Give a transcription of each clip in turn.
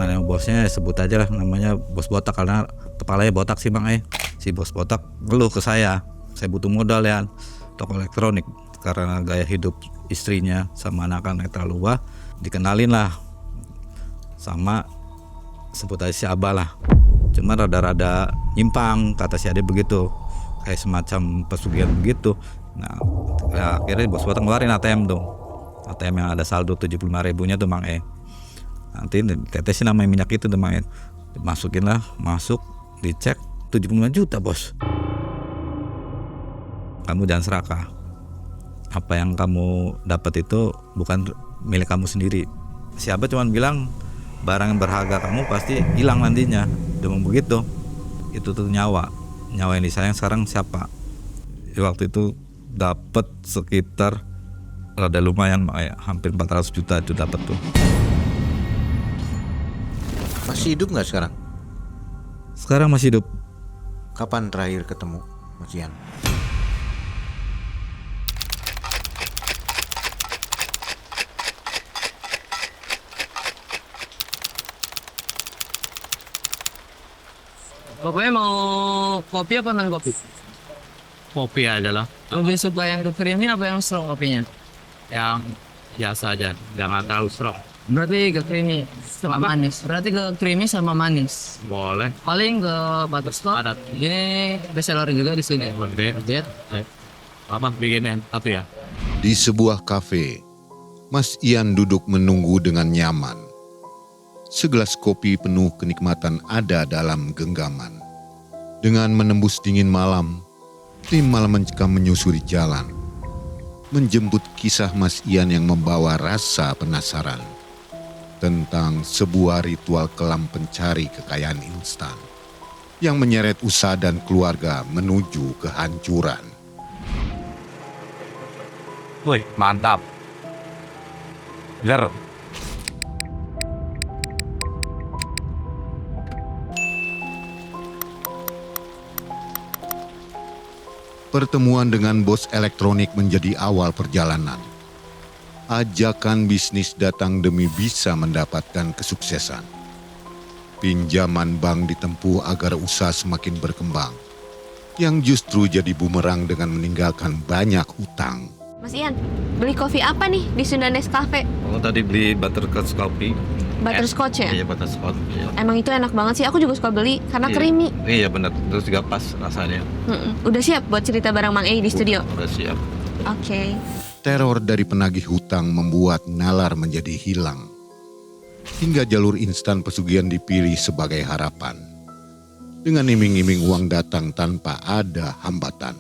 kenal sama bosnya, sebut aja lah namanya bos botak karena kepalanya botak sih Bang. Si bos botak ngeluh ke saya butuh modal ya toko elektronik karena gaya hidup istrinya sama anak-anak terlalu wah, dikenalin lah sama sebut aja si Abah lah. Cuma rada-rada nyimpang kata si Ade begitu, kayak semacam pesugihan begitu. Nah ya, akhirnya bos botak ngeluarin ATM tuh, ATM yang ada saldo 75.000-nya tuh Bang. Nanti tetesin namanya minyak itu tuh Bang. Masukin lah, masuk dicek 75 juta bos. Kamu jangan serakah, apa yang kamu dapat itu bukan milik kamu sendiri. Si Abah cuma bilang barang yang berharga kamu pasti hilang nantinya. Dia ngomong begitu. Itu tuh nyawa yang disayang sekarang siapa? Waktu itu dapat sekitar rada lumayan hampir 400 juta itu dapat tuh. Masih hidup nggak sekarang? Sekarang masih hidup. Kapan terakhir ketemu Mas Ian? Bapaknya mau kopi apa non kopi? Kopi aja lah, Lebih suka yang kekrimnya apa yang strong kopinya? yang biasa aja, jangan terlalu strong. Berarti ke creamy sama manis. Berarti ke creamy sama manis. Boleh. Paling ke butterscotch. Ada. Ini best seller juga di sini. Gede. Apa bikinin satu ya? Di sebuah kafe, Mas Ian duduk menunggu dengan nyaman. Segelas kopi penuh kenikmatan ada dalam genggaman. Dengan menembus dingin malam, tim malam mencekam menyusuri jalan. Menjemput kisah Mas Ian yang membawa rasa penasaran tentang sebuah ritual kelam pencari kekayaan instan yang menyeret usaha dan keluarga menuju kehancuran. Wih, mantap. Ger. Pertemuan dengan bos elektronik menjadi awal perjalanan. Ajakan bisnis datang demi bisa mendapatkan kesuksesan. Pinjaman bank ditempuh agar usaha semakin berkembang, yang justru jadi bumerang dengan meninggalkan banyak utang. Mas Ian, beli kopi apa nih di Sunda Nescafe? Oh tadi beli butterscotch kopi. Butterscotch ya? Iya butterscotch. Iya. Emang itu enak banget sih, aku juga suka beli karena Iya. creamy. Iya benar, terus juga pas rasanya. Udah siap buat cerita bareng Mang Ei di studio? Udah siap. Oke. Teror dari penagih hutang membuat nalar menjadi hilang. Hingga jalur instan pesugihan dipilih sebagai harapan. Dengan iming-iming uang datang tanpa ada hambatan.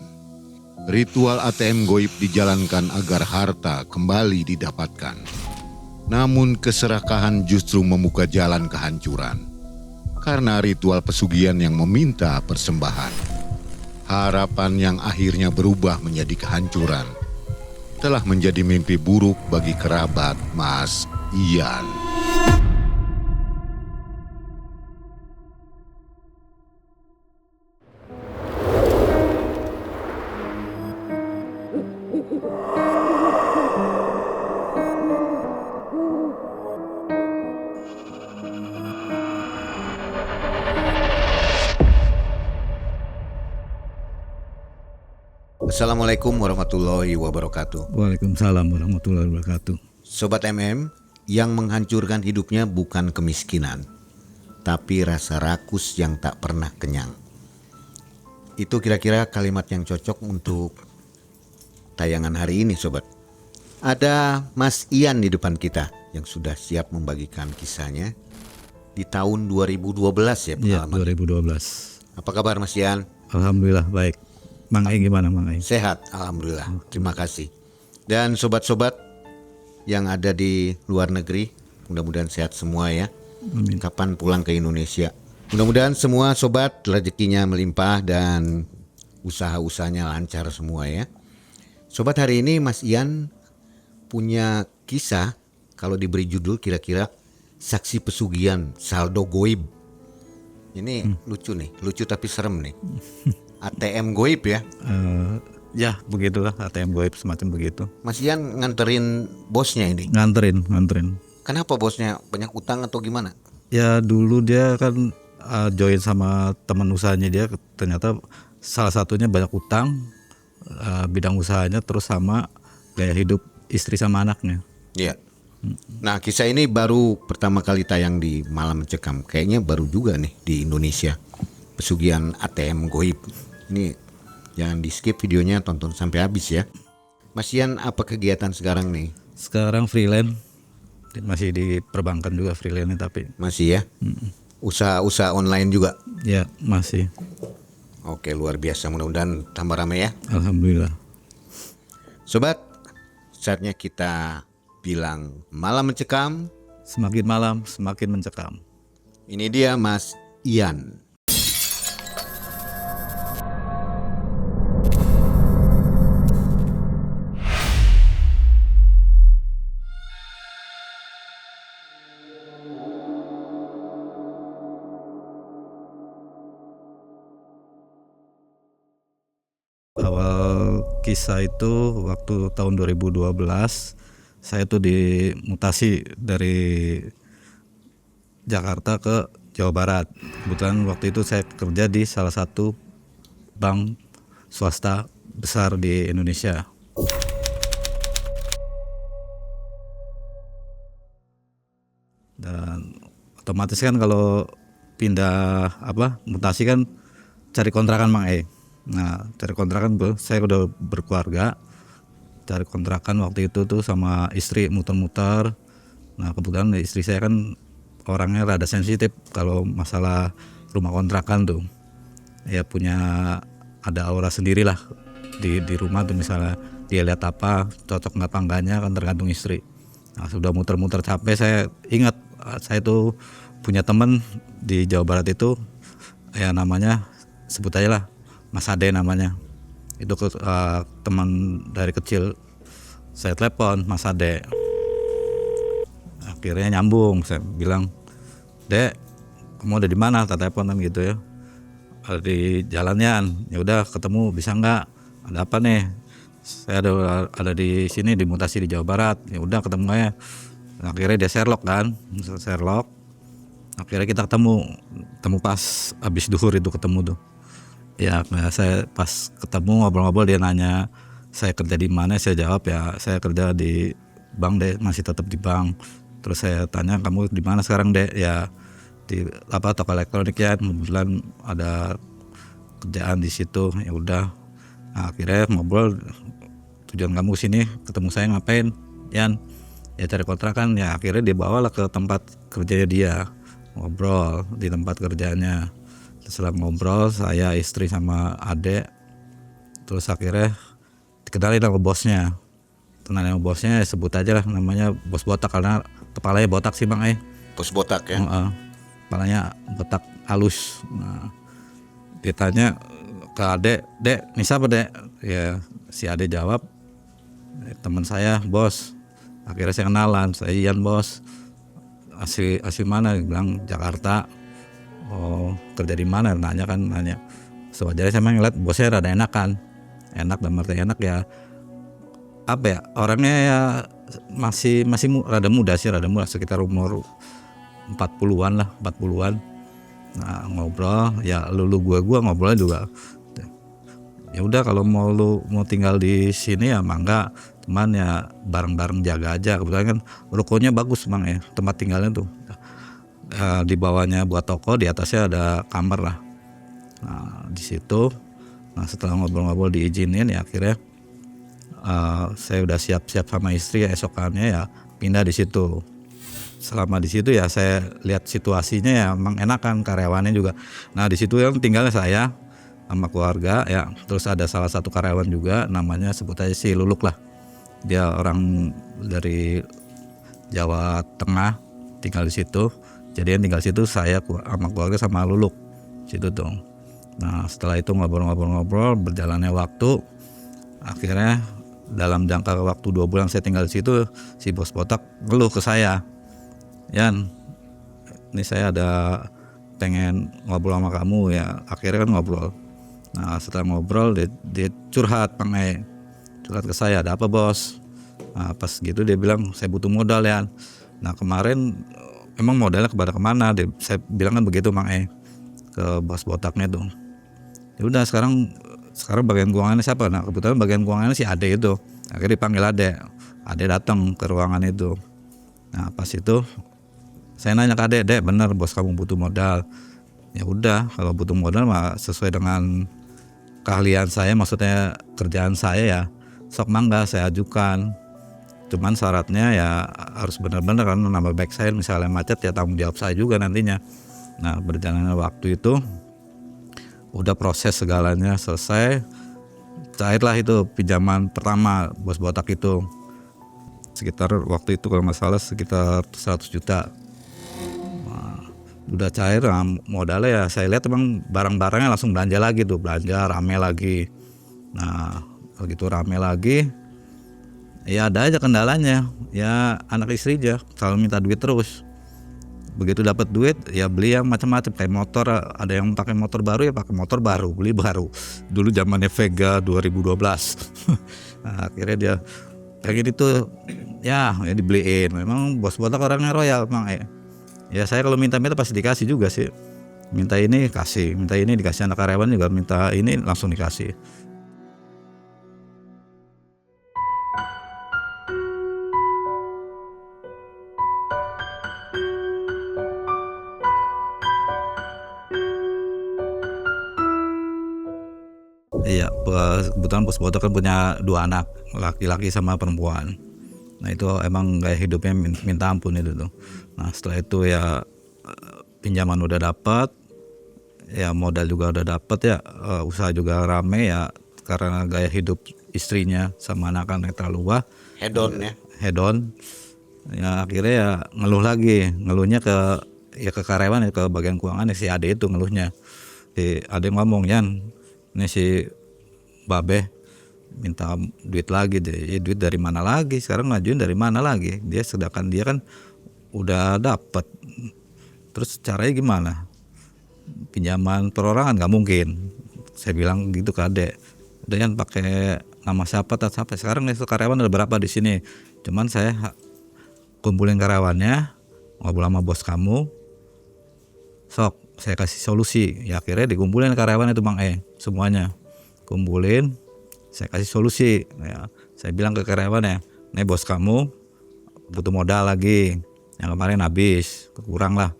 Ritual ATM goib dijalankan agar harta kembali didapatkan. Namun keserakahan justru membuka jalan kehancuran. Karena ritual pesugihan yang meminta persembahan. Harapan yang akhirnya berubah menjadi kehancuran telah menjadi mimpi buruk bagi kerabat Mas Ian. Assalamualaikum warahmatullahi wabarakatuh. Waalaikumsalam warahmatullahi wabarakatuh. Sobat MM, yang menghancurkan hidupnya bukan kemiskinan, tapi rasa rakus yang tak pernah kenyang. Itu kira-kira kalimat yang cocok untuk tayangan hari ini, Sobat. Ada Mas Ian di depan kita yang sudah siap membagikan kisahnya di tahun 2012 ya Iya, pengalaman. 2012. Apa kabar Mas Ian? Alhamdulillah baik. Mang Ei gimana Mang Ei? Sehat, alhamdulillah. Terima kasih. Dan sobat-sobat yang ada di luar negeri, mudah-mudahan sehat semua ya. Amin. Kapan pulang ke Indonesia? Mudah-mudahan semua sobat rezekinya melimpah dan usaha-usahanya lancar semua ya. Sobat, hari ini Mas Ian punya kisah, kalau diberi judul kira-kira saksi pesugihan saldo goib. Ini lucu nih, lucu tapi serem nih. ATM goib ya. Ya begitulah ATM goib semacam begitu. Mas Ian nganterin bosnya ini. Nganterin. Kenapa bosnya banyak utang atau gimana? Ya dulu dia kan join sama teman usahanya dia, ternyata salah satunya banyak utang, bidang usahanya, terus sama gaya hidup istri sama anaknya. Iya. Nah, kisah ini baru pertama kali tayang di Malam Mencekam. Kayaknya baru juga nih di Indonesia. Pesugihan ATM goib. Ini jangan di skip videonya, tonton sampai habis ya. Mas Ian, apa kegiatan sekarang nih? Sekarang freelance, masih di perbankan juga freelance tapi Masih ya? Usaha-usaha online juga? ya masih. Oke, luar biasa. Mudah-mudahan tambah ramai ya. Alhamdulillah. Sobat, saatnya kita bilang Malam Mencekam. Semakin malam semakin mencekam. Ini dia Mas Ian. Awal kisah itu waktu tahun 2012 saya tuh dimutasi dari Jakarta ke Jawa Barat. Kebetulan waktu itu saya kerja di salah satu bank swasta besar di Indonesia. Dan otomatis kan kalau pindah mutasi kan cari kontrakan Mang E. Nah, cari kontrakan saya udah berkeluarga. Cari kontrakan waktu itu tuh sama istri muter-muter. Nah, kebetulan istri saya kan orangnya rada sensitif kalau masalah rumah kontrakan tuh. Ya punya ada aura sendiri lah di rumah tuh, misalnya dia lihat apa cocok nggak enggaknya kan tergantung istri. Nah, sudah muter-muter capek, saya ingat saya tuh punya temen di Jawa Barat itu, ya namanya sebut aja lah Mas Ade namanya. Itu teman dari kecil. Saya telepon Mas Ade. Akhirnya nyambung, saya bilang, "Dek, kamu ada di mana?" Tak telepon kan gitu ya. Ada di jalannya. Ya udah ketemu, bisa nggak? Ada apa nih? Saya ada di sini, dimutasi di Jawa Barat. Ya udah ketemu aja. Akhirnya dia Sherlock kan, Sherlock. Akhirnya kita ketemu pas habis duhur itu ketemu tuh. Ya saya pas ketemu ngobrol-ngobrol, dia nanya saya kerja di mana, saya jawab ya saya kerja di bank deh, masih tetap di bank. Terus saya tanya, kamu di mana sekarang deh? Ya di toko elektronik ya, kebetulan ada kerjaan di situ. Ya udah, nah, akhirnya ngobrol, tujuan kamu sini ketemu saya ngapain? Yan, ya cari kontrakan. Ya akhirnya dibawalah ke tempat kerjanya dia, ngobrol di tempat kerjanya. Setelah ngobrol, saya, istri sama adek, terus akhirnya dikenalin sama bosnya. Kenalin sama bosnya, sebut aja lah namanya Bos Botak karena kepalanya botak sih Bang. Bos Botak ya. Kepalanya botak halus. Nah, ditanya ke adek, "Dek, ini siapa dek?" Ya si adek jawab, "Teman saya bos." Akhirnya saya kenalan, "Saya Ian bos." Asli mana? Dia bilang Jakarta. "Oh, kerja di mana?" Nanya. Sewajarnya saya ngeliat bosnya rada enakan. Enak dan arti enak ya. Apa ya? Orangnya ya masih rada muda, sekitar umur 40-an lah, 40-an. Nah, ngobrol ya gua ngobrolnya juga. Ya udah, kalau mau tinggal di sini ya mangga, teman ya bareng-bareng jaga aja. Kebetulan kan rukonya bagus Bang ya, tempat tinggalnya tuh. Di bawahnya buat toko, di atasnya ada kamar lah. Nah, di situ, nah setelah ngobrol-ngobrol diizinin ya akhirnya saya udah siap-siap sama istri ya, esokannya ya pindah di situ. Selama di situ ya saya lihat situasinya ya emang enakan, karyawannya juga. Nah di situ yang tinggalnya saya sama keluarga ya, terus ada salah satu karyawan juga namanya sebut aja si Luluk lah. Dia orang dari Jawa Tengah, tinggal di situ. Jadi yang tinggal situ saya sama keluarga sama Luluk situ tuh. Nah setelah itu ngobrol-ngobrol, berjalannya waktu, akhirnya dalam jangka waktu 2 bulan saya tinggal di situ, si Bos Botak ngeluh ke saya, "Yan, ini saya ada pengen ngobrol sama kamu ya." Akhirnya kan ngobrol. Nah setelah ngobrol dia curhat curhat ke saya, "Ada apa bos?" Nah pas gitu dia bilang, "Saya butuh modal ya." Nah kemarin emang modalnya kepada kemana? Saya bilang kan begitu Mang ke bos botaknya tuh. Ya udah sekarang bagian keuangannya siapa? Nah kebetulan bagian keuangannya si Ade itu. Akhirnya dipanggil Ade datang ke ruangan itu. Nah pas itu saya nanya ke Ade, bener bos kamu butuh modal. Ya udah kalau butuh modal mah sesuai dengan keahlian saya, maksudnya kerjaan saya ya sok mangga saya ajukan. Cuman syaratnya ya harus benar-benar kan nambah back saya, misalnya macet ya tanggung jawab saya juga nantinya. Nah berjalannya waktu itu udah proses segalanya selesai, cairlah itu pinjaman pertama bos botak itu sekitar waktu itu kalau nggak salah sekitar 100 juta. Nah, udah cair, nah, modalnya ya saya lihat emang barang-barangnya langsung belanja lagi tuh, belanja rame lagi. Nah begitu rame lagi ya ada aja kendalanya, ya anak istri aja selalu minta duit terus. Begitu dapat duit ya beli yang macam-macam kayak motor, ada yang pakai motor baru ya pakai motor baru, beli baru. Dulu zamannya Vega 2012. Nah, akhirnya dia kayak gitu ya dibeliin. Memang bos botak orangnya royal Mang Ya saya kalau minta-minta pasti dikasih juga sih. Minta ini kasih, minta ini dikasih, anak karyawan juga minta ini langsung dikasih. Iya, kebetulan bos botak kan punya 2 anak, laki-laki sama perempuan. Nah itu emang gaya hidupnya minta ampun itu tuh. Nah setelah itu ya pinjaman udah dapat, ya modal juga udah dapat ya, usaha juga rame ya karena gaya hidup istrinya sama anak-anak terlalu wah. Hedon ya. Hedon. Ya akhirnya ya ngeluhnya ke karyawan ya, ke bagian keuangan ya, si Ade itu ngeluhnya. Si Ade ngomong, Yan, ini si Babe minta duit lagi deh. Ya, duit dari mana lagi? Sekarang ngajuin dari mana lagi? Sedangkan dia kan udah dapat. Terus caranya gimana? Pinjaman perorangan nggak mungkin. Saya bilang gitu ke Ade. Udah Yan pakai nama siapa? Sekarang nih karyawan ada berapa di sini? Cuman saya kumpulin karyawannya, ngobrol sama bos kamu. Sok saya kasih solusi. Ya akhirnya dikumpulin karyawan itu Bang semuanya kumpulin, saya kasih solusi ya. Saya bilang ke karyawannya, nih bos kamu butuh modal lagi, yang kemarin habis kurang lah,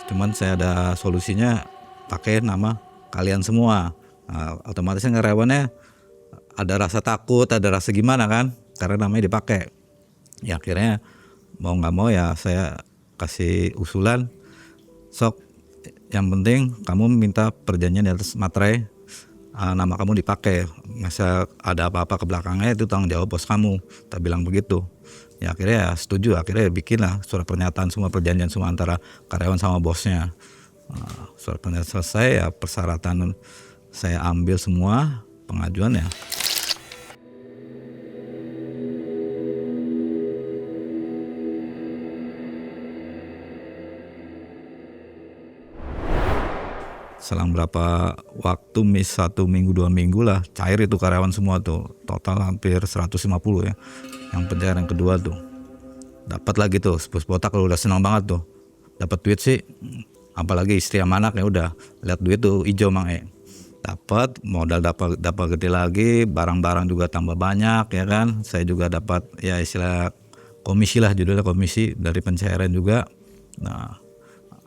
cuman saya ada solusinya, pakai nama kalian semua. Nah, otomatis karyawannya ada rasa takut, ada rasa gimana kan, karena namanya dipakai. Ya akhirnya mau nggak mau ya saya kasih usulan, sok yang penting kamu minta perjanjian di atas materai, nama kamu dipakai, masa ada apa-apa ke belakangnya itu tanggung jawab bos kamu. Tak bilang begitu. Ya akhirnya ya setuju, akhirnya bikinlah surat pernyataan semua perjanjian semua antara karyawan sama bosnya. Surat pernyataan selesai ya, persyaratan saya ambil semua, pengajuan ya. Selang berapa waktu, 1 minggu 2 minggu lah, cair itu karyawan semua tuh, total hampir 150 ya. Yang pencairan kedua tuh dapat lagi tuh, bos botak kalau udah senang banget tuh, dapat duit sih, apalagi istri sama anak ya udah lihat duit tuh hijau Mang dapat modal, dapat gede lagi, barang-barang juga tambah banyak ya kan. Saya juga dapat ya istilah komisi lah, judulnya komisi dari pencairan juga. Nah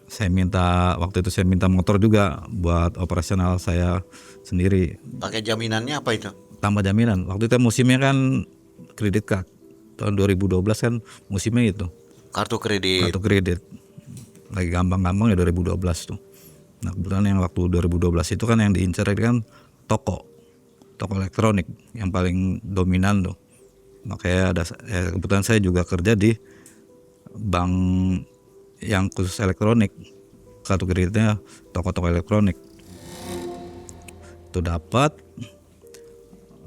waktu itu saya minta motor juga buat operasional saya sendiri. Pakai jaminannya apa itu? Tambah jaminan. Waktu itu musimnya kan kredit card. Tahun 2012 kan musimnya itu. Kartu kredit. Lagi gampang-gampang ya 2012 tuh. Nah kebetulan yang waktu 2012 itu kan yang diincar kan toko elektronik yang paling dominan tuh. Makanya kebetulan saya juga kerja di bank yang khusus elektronik, kartu kreditnya toko-toko elektronik. Itu dapat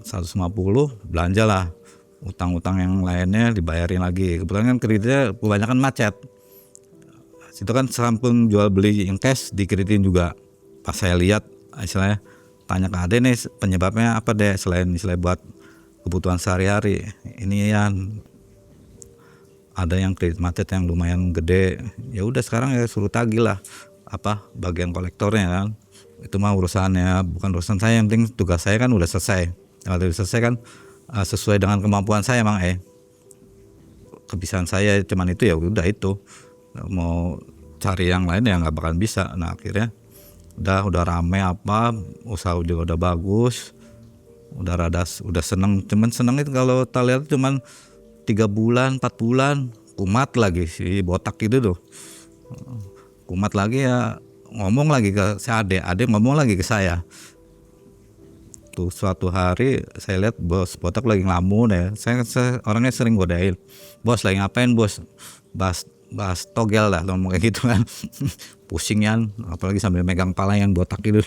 150, belanja lah, utang-utang yang lainnya dibayarin lagi. Kebetulan kan kreditnya kebanyakan macet. Situ kan samping jual beli yang cash dikreditin juga. Pas saya lihat, istilahnya tanya ke Ade nih penyebabnya apa deh, selain buat kebutuhan sehari-hari. Ini ya ada yang kredit macet yang lumayan gede. Ya udah sekarang ya suruh tagih lah apa bagian kolektornya kan. Itu mah urusannya, bukan urusan saya. Yang penting tugas saya kan udah selesai. Kalau udah selesai kan sesuai dengan kemampuan saya Mang Kebiasaan saya cuman itu, ya udah itu. Mau cari yang lain ya nggak bakalan bisa. Nah akhirnya udah rame apa, usaha juga udah bagus, udah seneng. Cuman seneng itu kalau kita lihat cuman 3 bulan 4 bulan kumat lagi si botak itu tuh. Kumat lagi ya, ngomong lagi ke si Ade ngomong lagi ke saya. Tuh suatu hari saya lihat bos botak lagi ngelamun ya. Saya orangnya sering godain. Bos lagi ngapain bos? Bahas togel lah ngomong kayak gitu kan. Pusing kan, apalagi sambil megang pala yang botak itu.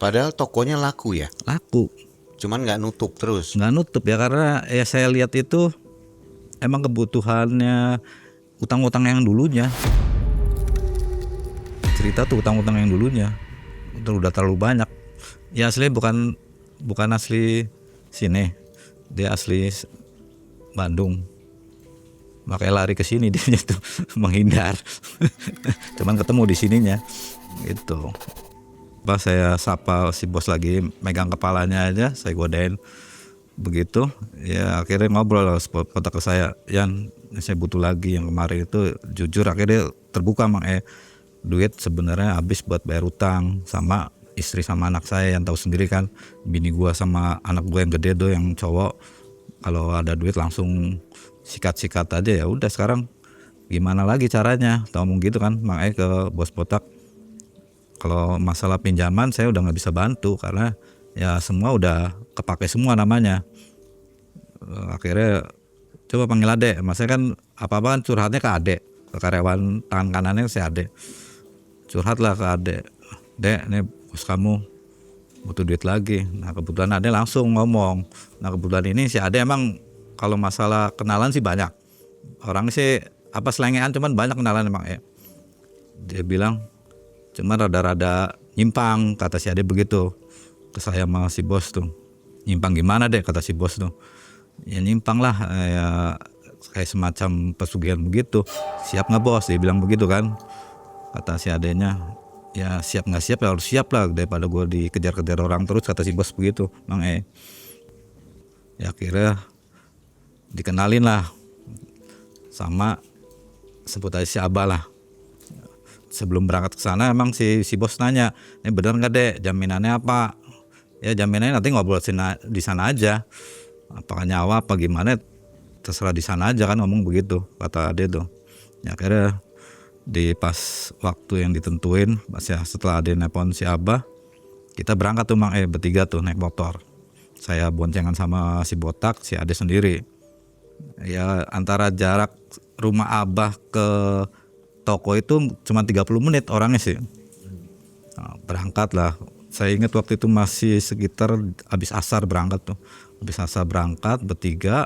Padahal tokonya laku ya. Laku. Cuman nggak nutup terus. Nggak nutup ya, karena ya saya lihat itu emang kebutuhannya utang-utang yang dulunya. Cerita tuh utang-utang yang dulunya udah terlalu banyak. Ya asli bukan asli sini, dia asli Bandung. Makanya lari ke sini dia tuh menghindar. Cuman ketemu di sininya gitu. Pas saya sapa si bos lagi megang kepalanya aja, saya godain begitu. Ya akhirnya ngobrol lah kontak ke saya, Yan saya butuh lagi yang kemarin itu. Jujur akhirnya terbuka Mang duit sebenarnya habis buat bayar utang sama istri sama anak saya. Yang tahu sendiri kan, bini gua sama anak gua yang gede tuh yang cowok, kalau ada duit langsung sikat-sikat aja. Ya udah sekarang gimana lagi caranya, ngomong gitu kan Mang ke bos botak. Kalau masalah pinjaman saya udah nggak bisa bantu karena ya semua udah kepake semua namanya. Akhirnya coba panggil Ade, maksudnya kan apa-apa kan curhatnya ke Ade, ke karyawan tangan kanannya si Ade. Curhatlah ke Ade, Dek nih bos kamu butuh duit lagi. Nah kebetulan Ade langsung ngomong. Nah kebetulan ini si Ade emang kalau masalah kenalan sih banyak. Orang sih apa selengean, cuman banyak kenalan emang Dia bilang cuman rada-rada nyimpang, kata si Ade begitu ke saya sama si bos tuh. Nyimpang gimana deh kata si bos tuh. Ya nyimpang lah ya, kayak semacam pesugihan begitu. Siap nggak bos, dia bilang begitu kan. Kata si adenya, ya siap nggak siap ya harus siap lah, daripada gue dikejar-kejar orang terus, kata si bos begitu Mang Ya akhirnya dikenalin lah sama sebut aja si Abah lah. Sebelum berangkat ke sana emang si bos nanya, ini bener nggak dek, jaminannya apa? Ya jaminannya nanti ngobrol di sana aja, apakah nyawa apa gimana terserah di sana aja kan, ngomong begitu kata Ade tuh. Ya akhirnya di pas waktu yang ditentuin, pas ya setelah Ade nelpon si Abah, kita berangkat tuh Mang bertiga tuh naik motor. Saya boncengan sama si botak, si Ade sendiri. Ya antara jarak rumah Abah ke toko itu cuma 30 menit orangnya sih. Nah, berangkat lah. Saya ingat waktu itu masih sekitar habis asar berangkat tuh. Habis asar berangkat bertiga.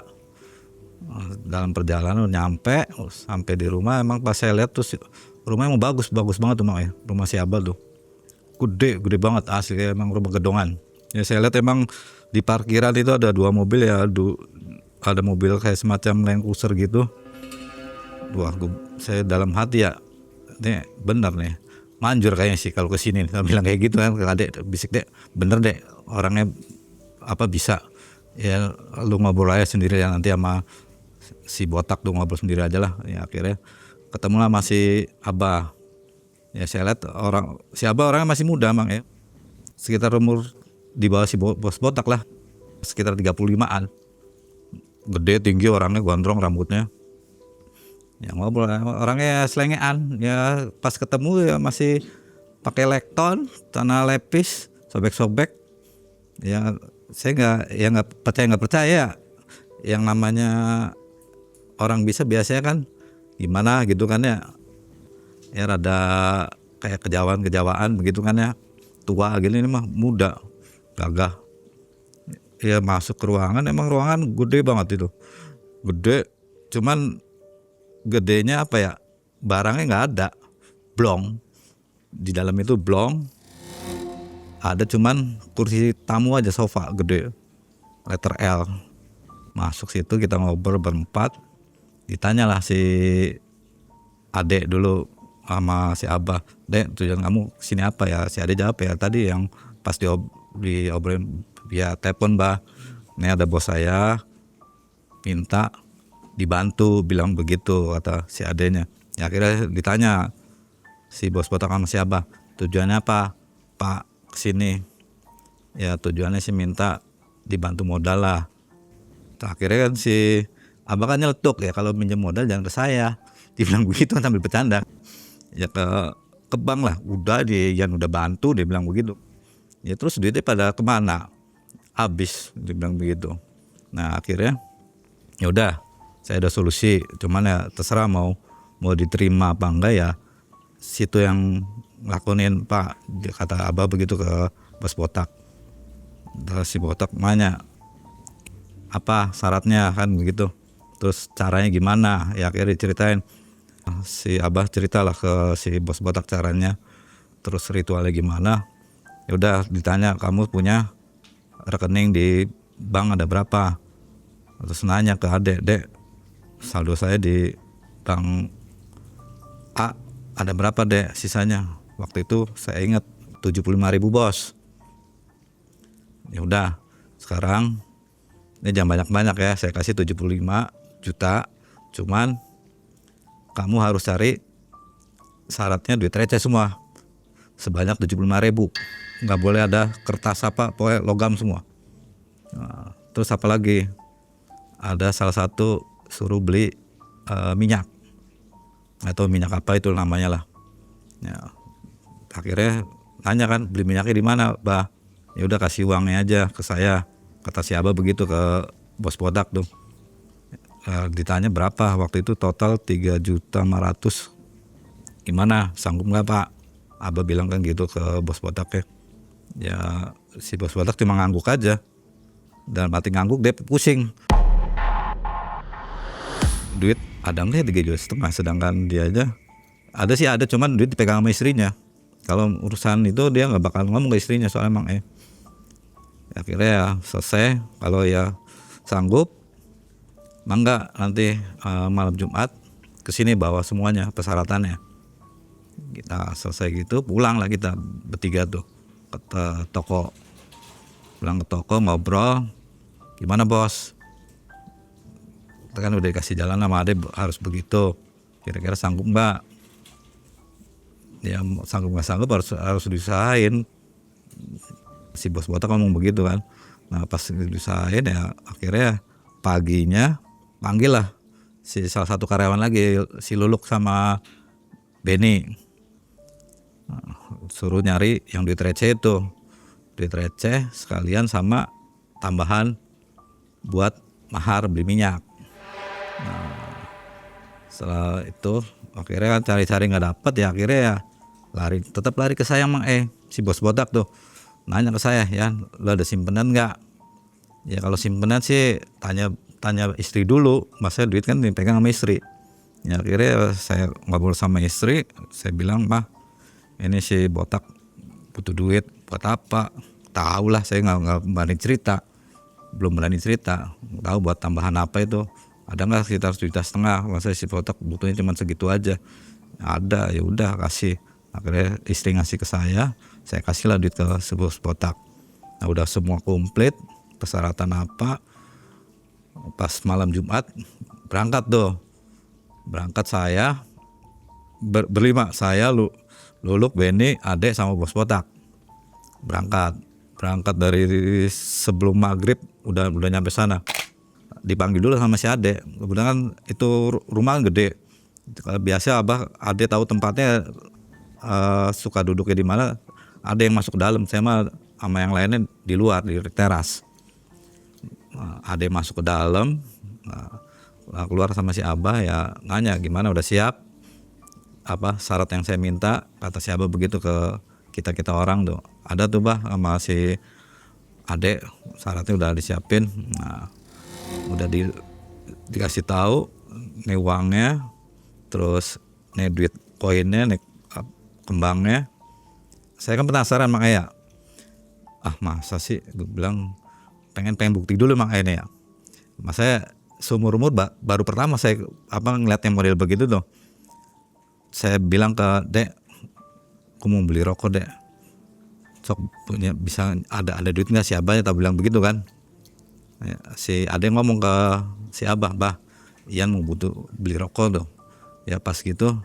Dalam perjalanan nyampe sampai di rumah, emang pas saya lihat tuh rumahnya emang bagus banget tuh Mang Rumah si Abah tuh. Gede banget asli, emang rumah gedongan. Ya saya lihat emang di parkiran itu ada 2 mobil ya, ada mobil kayak semacam Land Cruiser gitu. Wah, saya dalam hati ya, ini bener nih, manjur kayaknya sih kalau kesini. Saya bilang kayak gitu kan ke Adek, bisik Dek, bener Dek, orangnya apa bisa. Ya lu ngobrol aja sendiri ya nanti sama si botak tuh, ngobrol sendiri aja lah. Ya akhirnya ketemu lah masih Abah. Ya saya lihat si Abah orangnya masih muda Mang sekitar umur di bawah si bos botak lah, sekitar 35-an. Gede, tinggi orangnya, gondrong rambutnya. Ya ngobrol, orangnya selengean. Ya pas ketemu ya masih pakai lekton, tanah lepis, sobek-sobek. Ya saya nggak percaya. Yang namanya orang bisa biasanya kan gimana gitu kan ya. Ya rada kayak kejawaan begitu kan ya. Tua gini, ini mah muda, gagah. Ya masuk ke ruangan, emang ruangan gede banget itu. Gede, cuman gedenya apa ya, barangnya nggak ada, blong. Di dalam itu blong, ada cuman kursi tamu aja, sofa gede, letter L. Masuk situ kita ngobrol berempat. ditanyalah si adek dulu sama si abah, dek tujuan kamu sini apa ya? Si adek jawab ya tadi yang pas diobrolin via telepon, bah, ini ada bos saya minta dibantu, bilang begitu kata si adeknya. Ya akhirnya ditanya si bos botak sama si abah, tujuannya apa pak kesini? Ya tujuannya sih minta dibantu modal lah. Akhirnya kan si abah kan nyeletuk, ya kalau minjem modal jangan ke saya, dibilang begitu kan sambil bercanda. Ya ke bank lah, udah dia udah bantu, dia bilang begitu. Ya terus duitnya pada kemana? Habis, dia bilang begitu. Nah akhirnya ya udah, saya ada solusi, cuman ya terserah mau diterima apa enggak ya, situ yang lakonin pak, dia kata abah begitu ke bos botak. Terus si botak nanya apa syaratnya kan begitu, terus caranya gimana, ya akhirnya diceritain. Si abah ceritalah ke si bos botak caranya, terus ritualnya gimana. Ya udah ditanya, kamu punya rekening di bank ada berapa? Terus nanya ke adek, dek saldo saya di bank A ada berapa dek sisanya? Waktu itu saya ingat 75.000 bos. Ya udah, sekarang ini jangan banyak-banyak ya, saya kasih 75 juta, cuman kamu harus cari syaratnya duit receh semua sebanyak 75.000, nggak boleh ada kertas apa, pokoknya logam semua. Nah, terus apa lagi, ada salah satu suruh beli minyak atau minyak apa itu namanya lah. Ya, akhirnya nanya kan, beli minyaknya di mana bah? Ya udah kasih uangnya aja ke saya, kata si abah begitu ke bos botak tuh. Ditanya berapa waktu itu, total 3.500.000. Gimana, sanggup nggak pak? Abah bilang kan gitu ke bos botak ya. Ya si bos botak cuma ngangguk aja, dan mati ngangguk dia pusing. Duit ada nggak 3,5 juta, sedangkan dia aja ada sih ada, cuman duit dipegang sama istrinya. Kalau urusan itu dia nggak bakal ngomong ke istrinya, soalnya emang akhirnya ya selesai. Kalau ya sanggup, mangga nanti malam Jumat kesini bawa semuanya persyaratannya. Kita selesai gitu pulang lah kita bertiga tuh ke toko. Pulang ke toko ngobrol, gimana bos? Kita kan udah dikasih jalan sama adek harus begitu. Kira-kira sanggup mbak? Ya sanggup nggak sanggup harus diusahain. Si bos botak ngomong begitu kan. Nah pas diusahain ya akhirnya paginya panggil lah si salah satu karyawan lagi, si Luluk sama Benny. Nah, suruh nyari yang duit receh itu, duit receh sekalian sama tambahan buat mahar beli minyak. Nah, setelah itu akhirnya kan cari-cari nggak dapet, ya akhirnya ya tetap lari ke saya emang si bos botak tuh nanya ke saya, ya lo ada simpenan nggak? Ya kalau simpenan sih tanya istri dulu, masa duit kan dipegang sama istri. Ya akhirnya saya ngobrol sama istri, saya bilang mah ini si botak butuh duit buat apa? Tahu lah, saya nggak berani cerita, belum berani cerita, tahu buat tambahan apa itu. Ada nggak sekitar 1,5 juta? Masa si botak butuhnya cuma segitu aja? Ada, ya udah kasih. Akhirnya istri ngasih ke saya kasih lah duit ke si bos botak. Nah udah semua komplit persyaratan apa, pas malam Jumat berangkat tuh. Berangkat saya berlima, saya Luluk, Benny, Adek sama bos botak. Berangkat dari sebelum maghrib udah nyampe sana. Dipanggil dulu sama si Adek. Kebetulan kan itu rumah gede. Biasa Adek tahu tempatnya, suka duduknya di mana. Ada yang masuk ke dalam, saya mah sama yang lainnya di luar di teras. Ada yang masuk ke dalam, keluar sama si Abah, ya nanya gimana udah siap apa syarat yang saya minta, kata si Abah begitu ke kita orang tuh. Ada tuh bah sama si Adek, syaratnya udah disiapin. Nah, udah dikasih tahu nih uangnya, terus nih duit koinnya, nih kembangnya. Saya kan penasaran makanya, masa sih, gue bilang pengen bukti dulu makanya ya. Masa seumur umur baru pertama saya ngeliat yang model begitu tuh. Saya bilang ke Dek, aku mau beli rokok Dek, sok punya bisa ada duit nggak? Si abahnya tak bilang begitu kan. Ya, si ada yang ngomong ke si abah, bah Ian mau butuh beli rokok tuh. Ya pas gitu,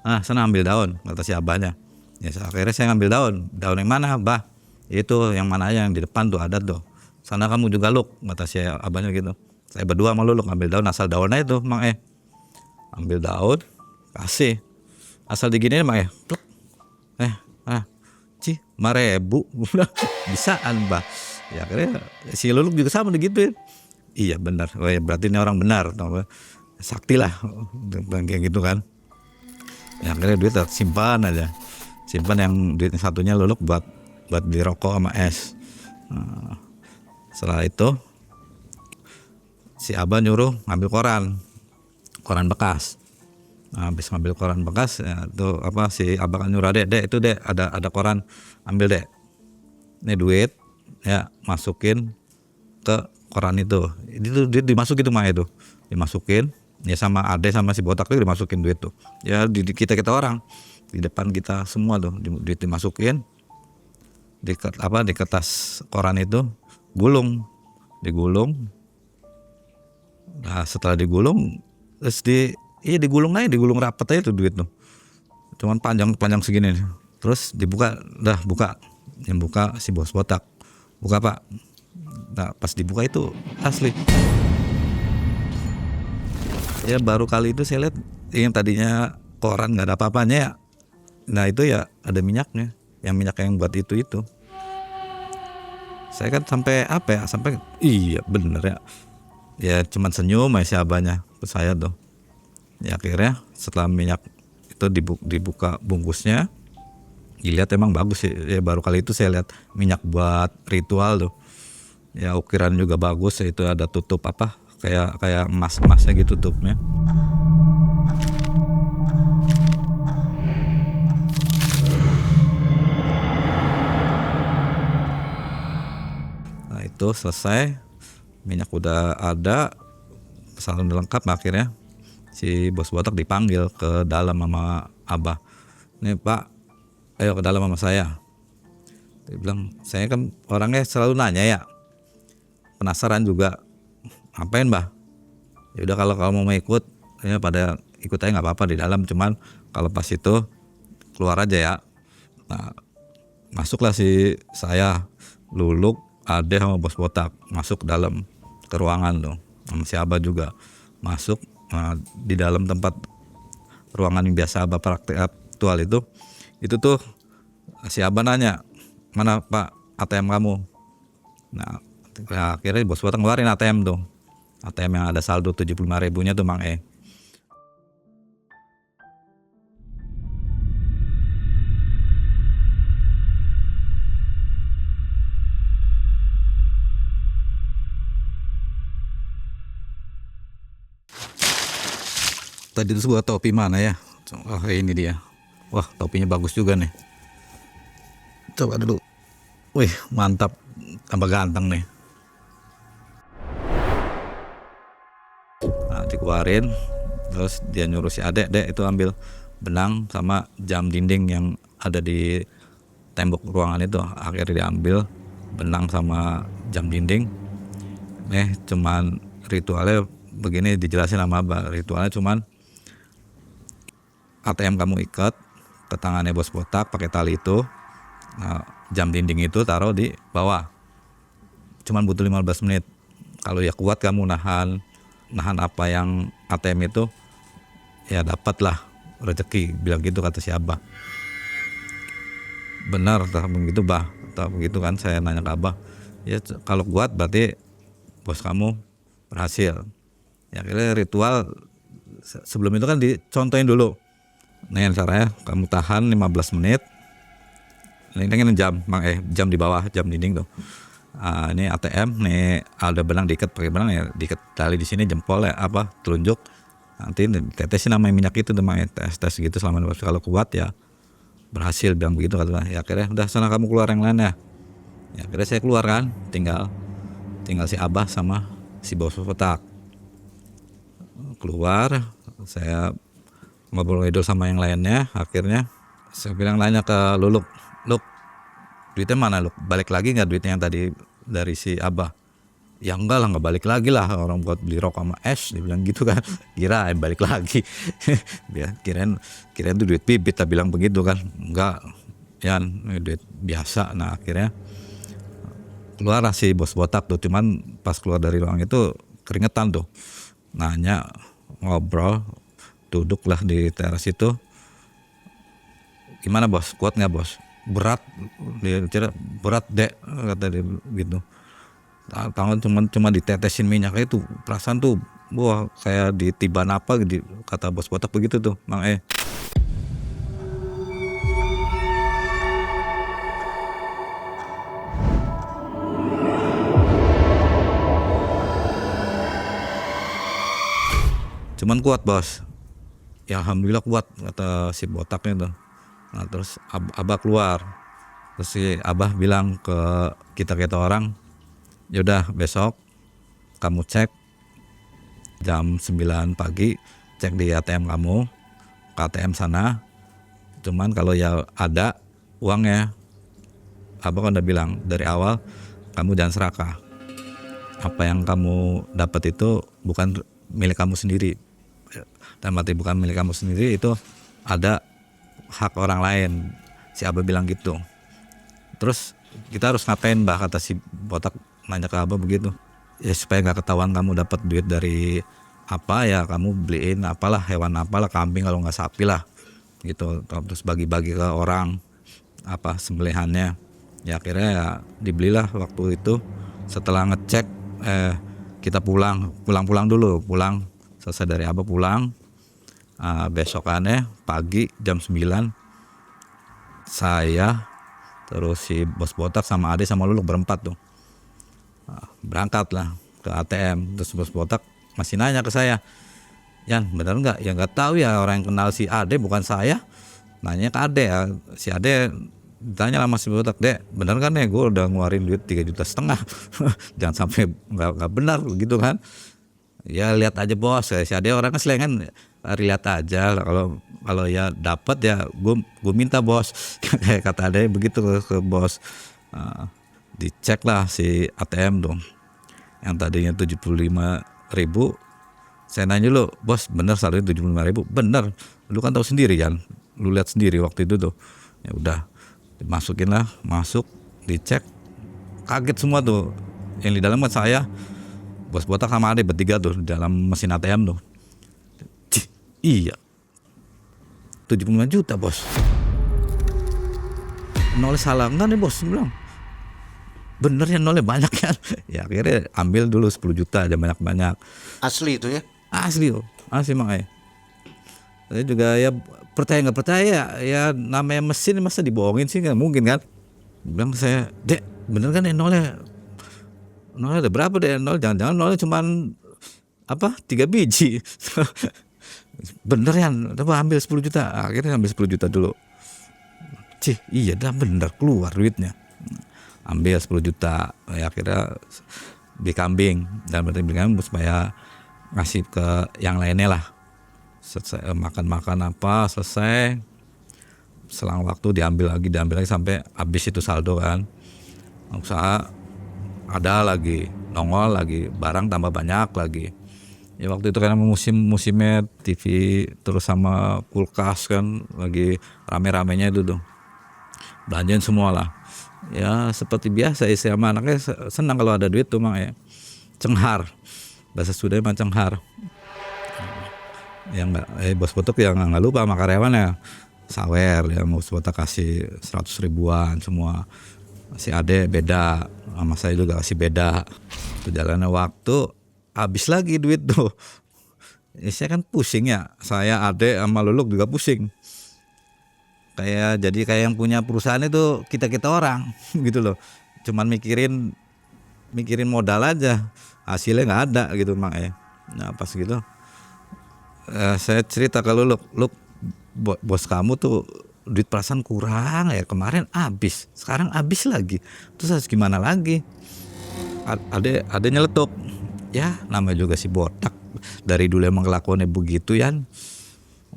sana ambil daun, kata si abahnya. Ya akhirnya saya ngambil daun yang mana bah? Itu yang mana aja, yang di depan tuh ada tuh. Sana kamu juga Luk, kata si abahnya gitu. Saya berdua sama Luk ngambil daun, asal daunnya itu Mang ambil daun, kasih, asal diginiin Mang pluk. 5.000 bisaan bah. Ya akhirnya si Luluk juga sama digituin. Iya benar, berarti ini orang benar, sakti lah, kayak gitu kan. Ya akhirnya duit simpan aja, simpan yang duitnya satunya Luluk buat beli rokok sama es. Nah, setelah itu si abah nyuruh ngambil koran bekas. Nah, habis ngambil koran bekas ya, tuh si abah kan nyuruh dek itu dek ada koran, ambil dek, ini duit ya, masukin ke koran itu duit dimasukin tuh mah itu dimasukin ya, sama ade sama si botak tuh dimasukin duit tuh ya, di kita orang di depan kita semua tuh duit dimasukin di kertas koran itu, digulung. Nah setelah digulung terus digulung rapat aja tuh duit tuh, cuman panjang segini nih. Terus buka yang buka si bos botak, buka Pak. Nah pas dibuka itu asli ya, baru kali itu saya lihat yang tadinya koran nggak ada apa-apanya ya, nah itu ya ada minyaknya, yang minyak yang buat itu saya kan sampai iya bener ya cuman senyum aja si abahnya ke saya tuh. Ya akhirnya setelah minyak itu dibuka bungkusnya, dilihat emang bagus sih ya, baru kali itu saya lihat minyak buat ritual tuh ya, ukiran juga bagus ya, itu ada tutup kayak emasnya gitu tutupnya. Nah itu selesai, minyak udah ada, pesanan udah lengkap. Akhirnya si bos botak dipanggil ke dalam sama abah. Nih Pak, ayo ke dalam sama saya. Dia bilang, saya kan orangnya selalu nanya ya, penasaran juga, ngapain bah? Ya udah kalau kamu mau ikut ya pada ikut aja nggak apa-apa di dalam, cuman kalau pas itu keluar aja ya. Nah masuklah saya Luluk, Ade sama bos botak masuk ke dalam ke ruangan tuh, sama si abah juga masuk. Nah, di dalam tempat ruangan yang biasa abah praktek aktual itu tuh si abah nanya, mana Pak ATM kamu? Nah akhirnya bos botak ngeluarin ATM tuh, ATM yang ada saldo 75.000-nya tuh Mang Tadi itu sebuah topi mana ya? Oh ini dia. Wah topinya bagus juga nih. Coba dulu. Wih mantap, tambah ganteng nih. Nah dikeluarin, terus dia nyuruh si adek, dek itu ambil benang sama jam dinding yang ada di tembok ruangan itu. Akhirnya diambil benang sama jam dinding. Cuman ritualnya begini, dijelasin sama abah. Ritualnya cuman ATM kamu ikat ke tangannya bos botak pakai tali itu. Nah, jam dinding itu taruh di bawah. Cuman butuh 15 menit. Kalau ya kuat kamu nahan apa yang ATM itu, ya dapatlah rezeki, bilang gitu kata si abah. Benar tak begitu bah? Tak begitu kan, saya nanya ke abah. Ya kalau kuat berarti bos kamu berhasil. Ya akhirnya ritual sebelum itu kan dicontohin dulu. Nih caranya, kamu tahan 15 menit. Ini jam, jam di bawah, jam dinding tuh. Ini ATM, nih ada benang diikat pakai benang ya, diikat tali di sini jempol ya, telunjuk. Nanti tetesin namanya minyak itu tuh tes gitu selama 15 menit. Kalau kuat ya berhasil, bilang begitu katanya. Ya akhirnya udah sana kamu keluar yang lain ya. Ya akhirnya saya keluar kan, tinggal si abah sama si bos botak. keluar, saya ngobrol-ngobrol sama yang lainnya. Akhirnya saya bilang, nanya ke Luluk, Luk, duitnya mana Luk? Balik lagi nggak duitnya yang tadi dari si Abah? Ya enggak lah, nggak balik lagi lah, orang buat beli rokok sama es, dia bilang gitu kan. Kirain balik lagi. Dia kirain tuh duit bibit, tak bilang begitu kan. Enggak, ya duit biasa. Nah akhirnya keluarlah si bos botak tuh. Cuman pas keluar dari ruang itu keringetan tuh, nanya, ngobrol, duduklah di teras itu. Gimana bos, kuat nggak bos? Berat, dia cerita berat dek, kata dia gitu. Tangan cuma ditetesin minyak itu, perasaan tuh wah kayak ditiban apa gitu, kata bos botak begitu tuh Mang E. Cuman kuat bos, ya alhamdulillah kuat, kata si botaknya tuh. Nah terus Abah keluar, terus si Abah bilang ke kita orang, yaudah besok kamu cek jam 9 pagi, cek di ATM kamu, ke ATM sana. Cuman kalau ya ada uangnya, Abah kan udah bilang dari awal, kamu jangan serakah. Apa yang kamu dapat itu bukan milik kamu sendiri. Dan mati bukan milik kamu sendiri, itu ada hak orang lain. Si Abah bilang gitu. Terus kita harus ngapain Mbah, kata si botak nanya ke Abah begitu. Ya supaya nggak ketahuan kamu dapat duit dari apa, ya kamu beliin apalah, hewan apalah, kambing kalau nggak sapi lah gitu. Terus bagi-bagi ke orang apa sembelihannya. Ya akhirnya ya dibelilah waktu itu. Setelah ngecek kita pulang dulu, selesai dari Abah pulang. Besokannya pagi jam 9 saya terus si bos botak sama Ade sama Luluk berempat tuh berangkat lah ke ATM. Terus bos botak masih nanya ke saya, Yan bener nggak? Ya nggak tahu ya, orang yang kenal si Ade bukan saya. Nanya ke Ade ya. Si Ade ditanya lah si botak, Dek bener kan ya gue udah ngeluarin duit 3,5 juta. Jangan sampai nggak benar gitu kan. Ya lihat aja bos, si Ade orangnya selengan, lihat aja, kalau ya dapat ya gue minta bos. Kayak kata Ade begitu ke bos. Dicek lah si ATM dong, yang tadinya 75.000. Saya nanya lu, bos bener saldonya 75.000? Bener, lu kan tahu sendiri kan, lu lihat sendiri waktu itu tuh. Ya udah dimasukin lah, masuk dicek, kaget semua tuh. Yang di dalam kan saya, bos botak sama Ade bertiga tuh di dalam mesin ATM tuh. Iya 75 juta bos. Nolnya salah enggak nih bos, bilang bener ya nolnya banyak kan. Ya akhirnya ambil dulu 10 juta aja, banyak-banyak. Asli itu ya? Asli makanya. Saya juga ya percaya nggak percaya ya, namanya mesin masa dibohongin sih, nggak mungkin kan. Bilang saya, Dek bener kan ya nolnya ada berapa deh? Jangan-jangan nolnya cuman 3 biji. Bener ya, ambil 10 juta. Akhirnya ambil 10 juta dulu. Iya dah bener, keluar duitnya. Ambil 10 juta. Ya, akhirnya beli kambing. Dan berarti beli kambing supaya ngasih ke yang lainnya lah. Selesai makan apa, selesai. Selang waktu diambil lagi sampai habis itu saldo kan. Usaha ada lagi, nongol lagi, barang tambah banyak lagi. Ya waktu itu kan musimnya TV terus sama kulkas kan lagi rame-ramenya itu tuh. Belanjain semua lah. Ya seperti biasa istri sama anaknya senang kalau ada duit tuh Mang ya. Cenghar. Bahasa Sunda mah cenghar. Yang bos botak yang nggak lupa sama karyawannya. Sawer ya, bos botak kasih 100 ribuan semua. Si Ade beda, sama saya juga kasih beda. Berjalannya waktu habis lagi duit tuh. Ya, saya kan pusing ya. Saya Ade sama Luluk juga pusing. Jadi kayak yang punya perusahaan itu kita orang gitu loh. Cuman mikirin modal aja, hasilnya nggak ada gitu Mak ya. Nah pas gitu saya cerita ke Luluk, bos kamu tuh duit perasaan kurang ya, kemarin habis, sekarang habis lagi, terus harus gimana lagi? Ada nyeletuk, ya namanya juga si botak, dari dulu emang kelakuannya begitu ya.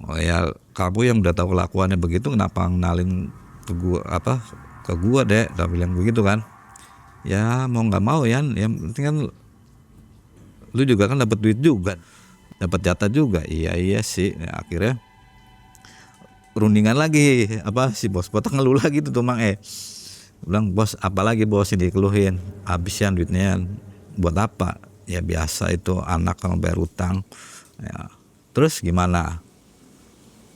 Oh ya kamu yang udah tahu kelakuannya begitu kenapa ngenalin ke gua deh, udah bilang begitu kan. Ya mau nggak mau ya, yang penting kan lu juga kan dapat duit juga, dapat jatah juga. Iya sih. Ya, akhirnya perundingan lagi, si bos botak ngeluh lagi tuh Mang bilang, bos apalagi bos ini dikeluhin, habisnya duitnya buat apa? Ya biasa itu anak kalau bayar utang. Ya, terus gimana?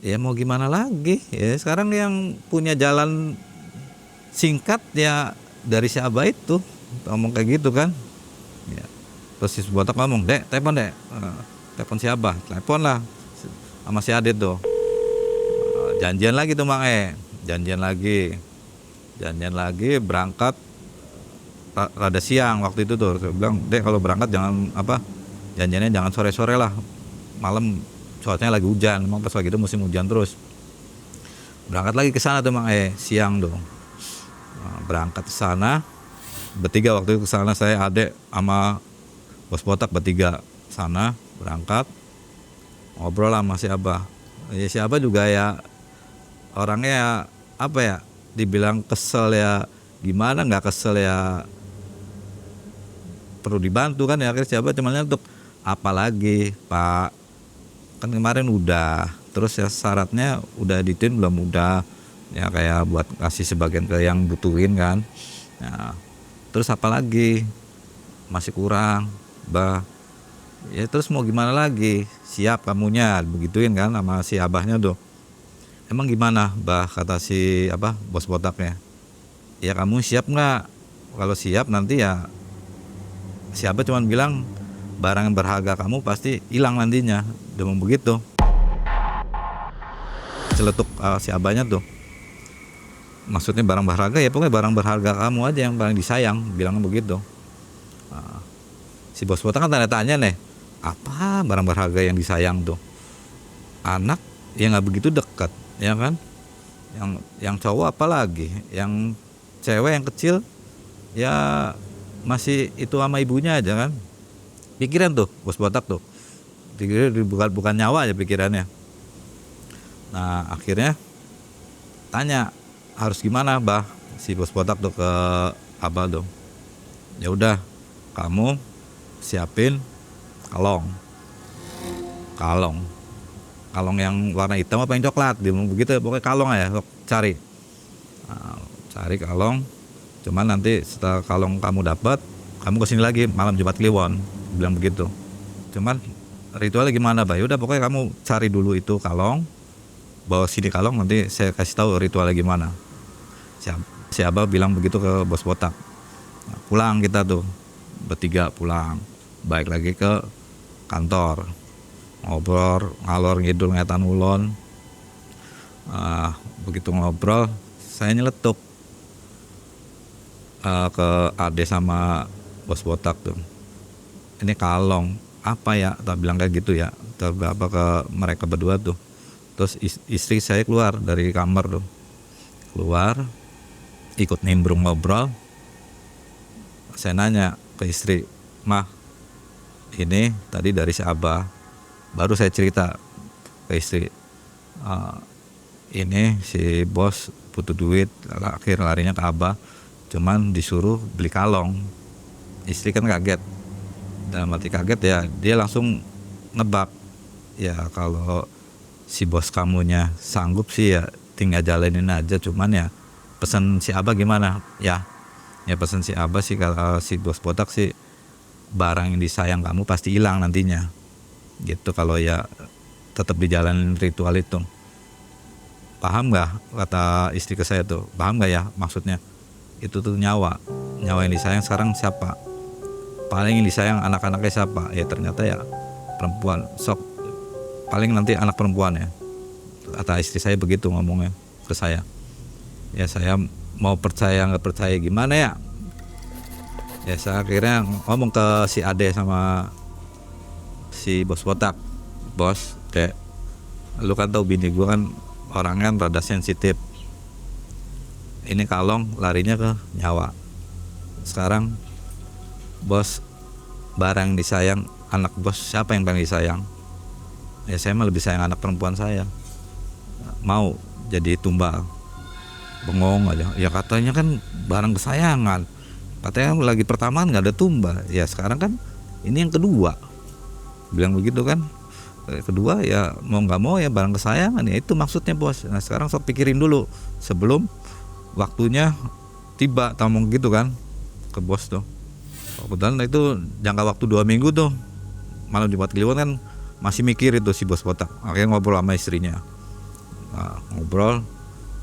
Ya mau gimana lagi? Ya sekarang yang punya jalan singkat ya dari si Abah itu ngomong kayak gitu kan. Ya. Terus si botak ngomong, telepon telepon si Abah, telepon lah sama si Adit tuh. Janjian lagi tuh Mang janjian lagi berangkat rada siang waktu itu tuh. Saya bilang, Dek kalau berangkat jangan janjiannya jangan sore-sore lah, malam cuacanya lagi hujan, memang pas lagi itu musim hujan terus. Berangkat lagi ke sana tuh Mang siang tuh. Berangkat ke sana bertiga waktu itu, ke sana saya, Adek sama bos botak bertiga sana berangkat, ngobrol sama si Abah. Ya si Abah juga ya orangnya dibilang kesel ya gimana, nggak kesel ya perlu dibantu kan ya. Akhirnya si Abah cuma untuk apalagi Pak, kan kemarin udah, terus ya syaratnya udah ditin belum, udah ya kayak buat kasih sebagian ke yang butuhin kan ya. Terus apalagi masih kurang Bah, ya terus mau gimana lagi, siap kamunya begituin kan sama si Abahnya tuh. Emang gimana Bah, kata si bos botaknya, ya kamu siap nggak? Kalau siap nanti ya si Abah cuma bilang barang yang berharga kamu pasti hilang nantinya, udah mau begitu. Celetuk si Abahnya tuh, maksudnya barang berharga ya pokoknya barang berharga kamu aja yang paling disayang, bilangnya begitu. Si bos botak kan tanya-tanya nih, apa barang berharga yang disayang tuh? Anak ya nggak begitu dekat ya kan, yang cowok apalagi, yang cewek yang kecil ya masih itu sama ibunya aja kan. Pikiran tuh bos botak tuh, bukan nyawa aja pikirannya. Nah akhirnya tanya harus gimana Bah, si bos botak tuh ke Abah tuh. Ya udah kamu siapin kalong yang warna hitam apa yang coklat, dia mau begitu pokoknya kalong aja cari. Cari kalong, cuman nanti setelah kalong kamu dapat kamu kesini lagi malam Jumat Kliwon, bilang begitu. Cuman ritualnya gimana Bah? Udah pokoknya kamu cari dulu itu kalong, bawa sini kalong, nanti saya kasih tahu ritualnya gimana. Si Abah bilang begitu ke bos botak. Nah, pulang kita tuh bertiga pulang, balik lagi ke kantor, ngobrol ngalor ngidul ngetan ulon. Begitu ngobrol saya nyeletuk ke Ade sama bos botak tuh, ini kalong apa ya, tak bilang kayak gitu ya, apa ke mereka berdua tuh. Terus istri saya keluar dari kamar tuh, keluar ikut nimbrung ngobrol. Saya nanya ke istri, Mah ini tadi dari si Abah. Baru saya cerita ke istri, ini si bos butuh duit, akhir larinya ke Abah, cuman disuruh beli kalong. Istri kan kaget, dalam arti kaget ya dia langsung nebak, ya kalau si bos kamunya sanggup sih ya tinggal jalanin aja, cuman ya pesan si Abah gimana ya pesan si Abah sih kalau si bos botak sih barang yang disayang kamu pasti hilang nantinya gitu, kalau ya tetap dijalanin ritual itu. Paham nggak, kata istri ke saya tuh, paham nggak ya maksudnya? Itu tuh nyawa yang disayang sekarang siapa, paling yang disayang anak-anaknya siapa? Ya ternyata ya perempuan, sok paling nanti anak perempuan ya, kata istri saya begitu ngomongnya ke saya. Ya saya mau percaya nggak percaya gimana ya. Ya saya akhirnya ngomong ke si Ade sama si bos botak, bos kayak lu kan tahu bini gue kan orangnya rada sensitif, ini kalong larinya ke nyawa. Sekarang bos barang disayang anak bos siapa yang paling disayang? Ya saya mah lebih sayang anak perempuan saya. Mau jadi tumbal, bengong aja. Ya katanya kan barang kesayangan. Katanya lagi pertama nggak ada tumbal. Ya sekarang kan ini yang kedua. Bilang begitu kan. Kedua ya mau nggak mau ya barang kesayangan, ya itu maksudnya bos. Nah sekarang sok pikirin dulu sebelum waktunya tiba, ngomong gitu kan ke bos tuh. Kebetulan itu jangka waktu 2 minggu tuh, malam Jumat Kliwon kan masih mikir itu si bos botak. Akhirnya ngobrol sama istrinya. Nah, ngobrol,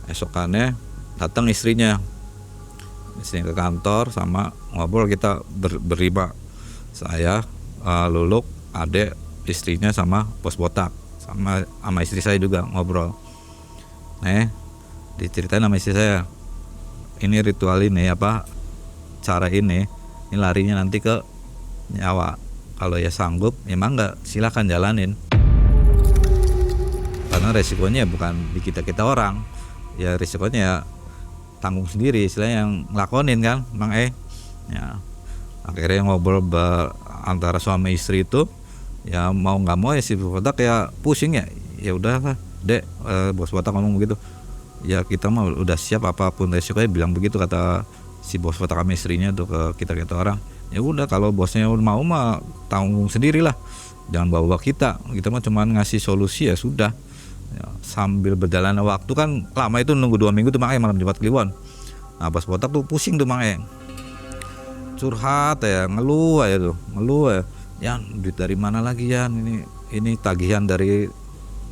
esokannya datang istrinya ke kantor, sama ngobrol kita berlima, saya, Luluk, adek, istrinya sama bos botak, sama istri saya juga ngobrol. Diceritain sama istri saya, ini ritual ini apa, cara ini larinya nanti ke nyawa. Kalau ya sanggup, emang nggak, silakan jalanin. Karena resikonya bukan di kita orang, ya resikonya ya tanggung sendiri, istilahnya yang ngelakonin kan, Mang Ya, akhirnya ngobrol antara suami istri itu, ya mau nggak mau ya si bos botak ya pusing ya udahlah dek, bos botak ngomong begitu. Ya kita mah udah siap apapun resikonya, bilang begitu kata si bos botak sama istrinya tuh ke kita orang. Ya udah kalau bosnya mau mah tanggung sendirilah, jangan bawa kita mah cuman ngasih solusi ya sudah. Ya, sambil berjalannya waktu kan lama itu nunggu 2 minggu tuh Mang malam Jumat Kliwon. Nah bos botak tuh pusing tuh Mang curhat ya, ngeluh ya. Ya duit dari mana lagi ya, ini tagihan dari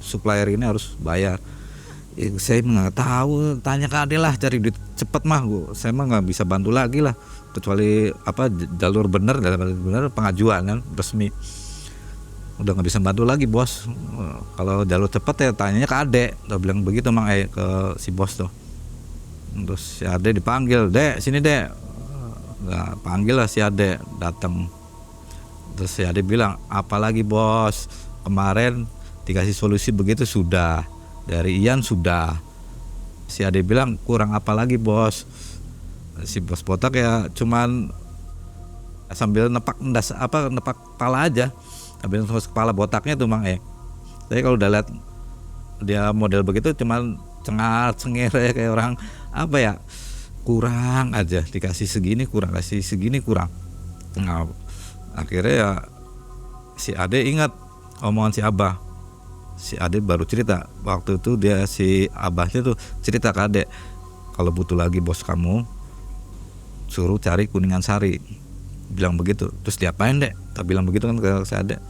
supplier ini harus bayar. Saya nggak tahu, tanya ke Ade lah, cari duit cepet mah. Saya mah nggak bisa bantu lagi lah, kecuali apa jalur bener pengajuan kan resmi. Udah nggak bisa bantu lagi bos. Kalau jalur cepet ya tanyanya ke Ade. Udah bilang begitu Mang ke si bos tuh. Terus si Ade dipanggil, Dek sini Dek. Nah, panggil lah si Ade, datang. Terus si Ade bilang, apalagi bos, kemarin dikasih solusi begitu sudah, dari Ian sudah. Si Ade bilang kurang apa lagi bos. Si bos botak ya cuman sambil nepak kepala aja, sambil nembus kepala botaknya tuh Mang Saya kalau udah lihat dia model begitu cuman cengar-cengir ya, kayak orang apa ya, kurang aja, dikasih segini kurang, kasih segini kurang. Nah, akhirnya ya si Ade ingat omongan si Abah. Si Ade baru cerita waktu itu, dia si Abahnya tuh cerita ke Ade, kalau butuh lagi bos kamu suruh cari Kuningan Sari, bilang begitu. Terus diapain Dek? Tak bilang begitu kan ke si Ade.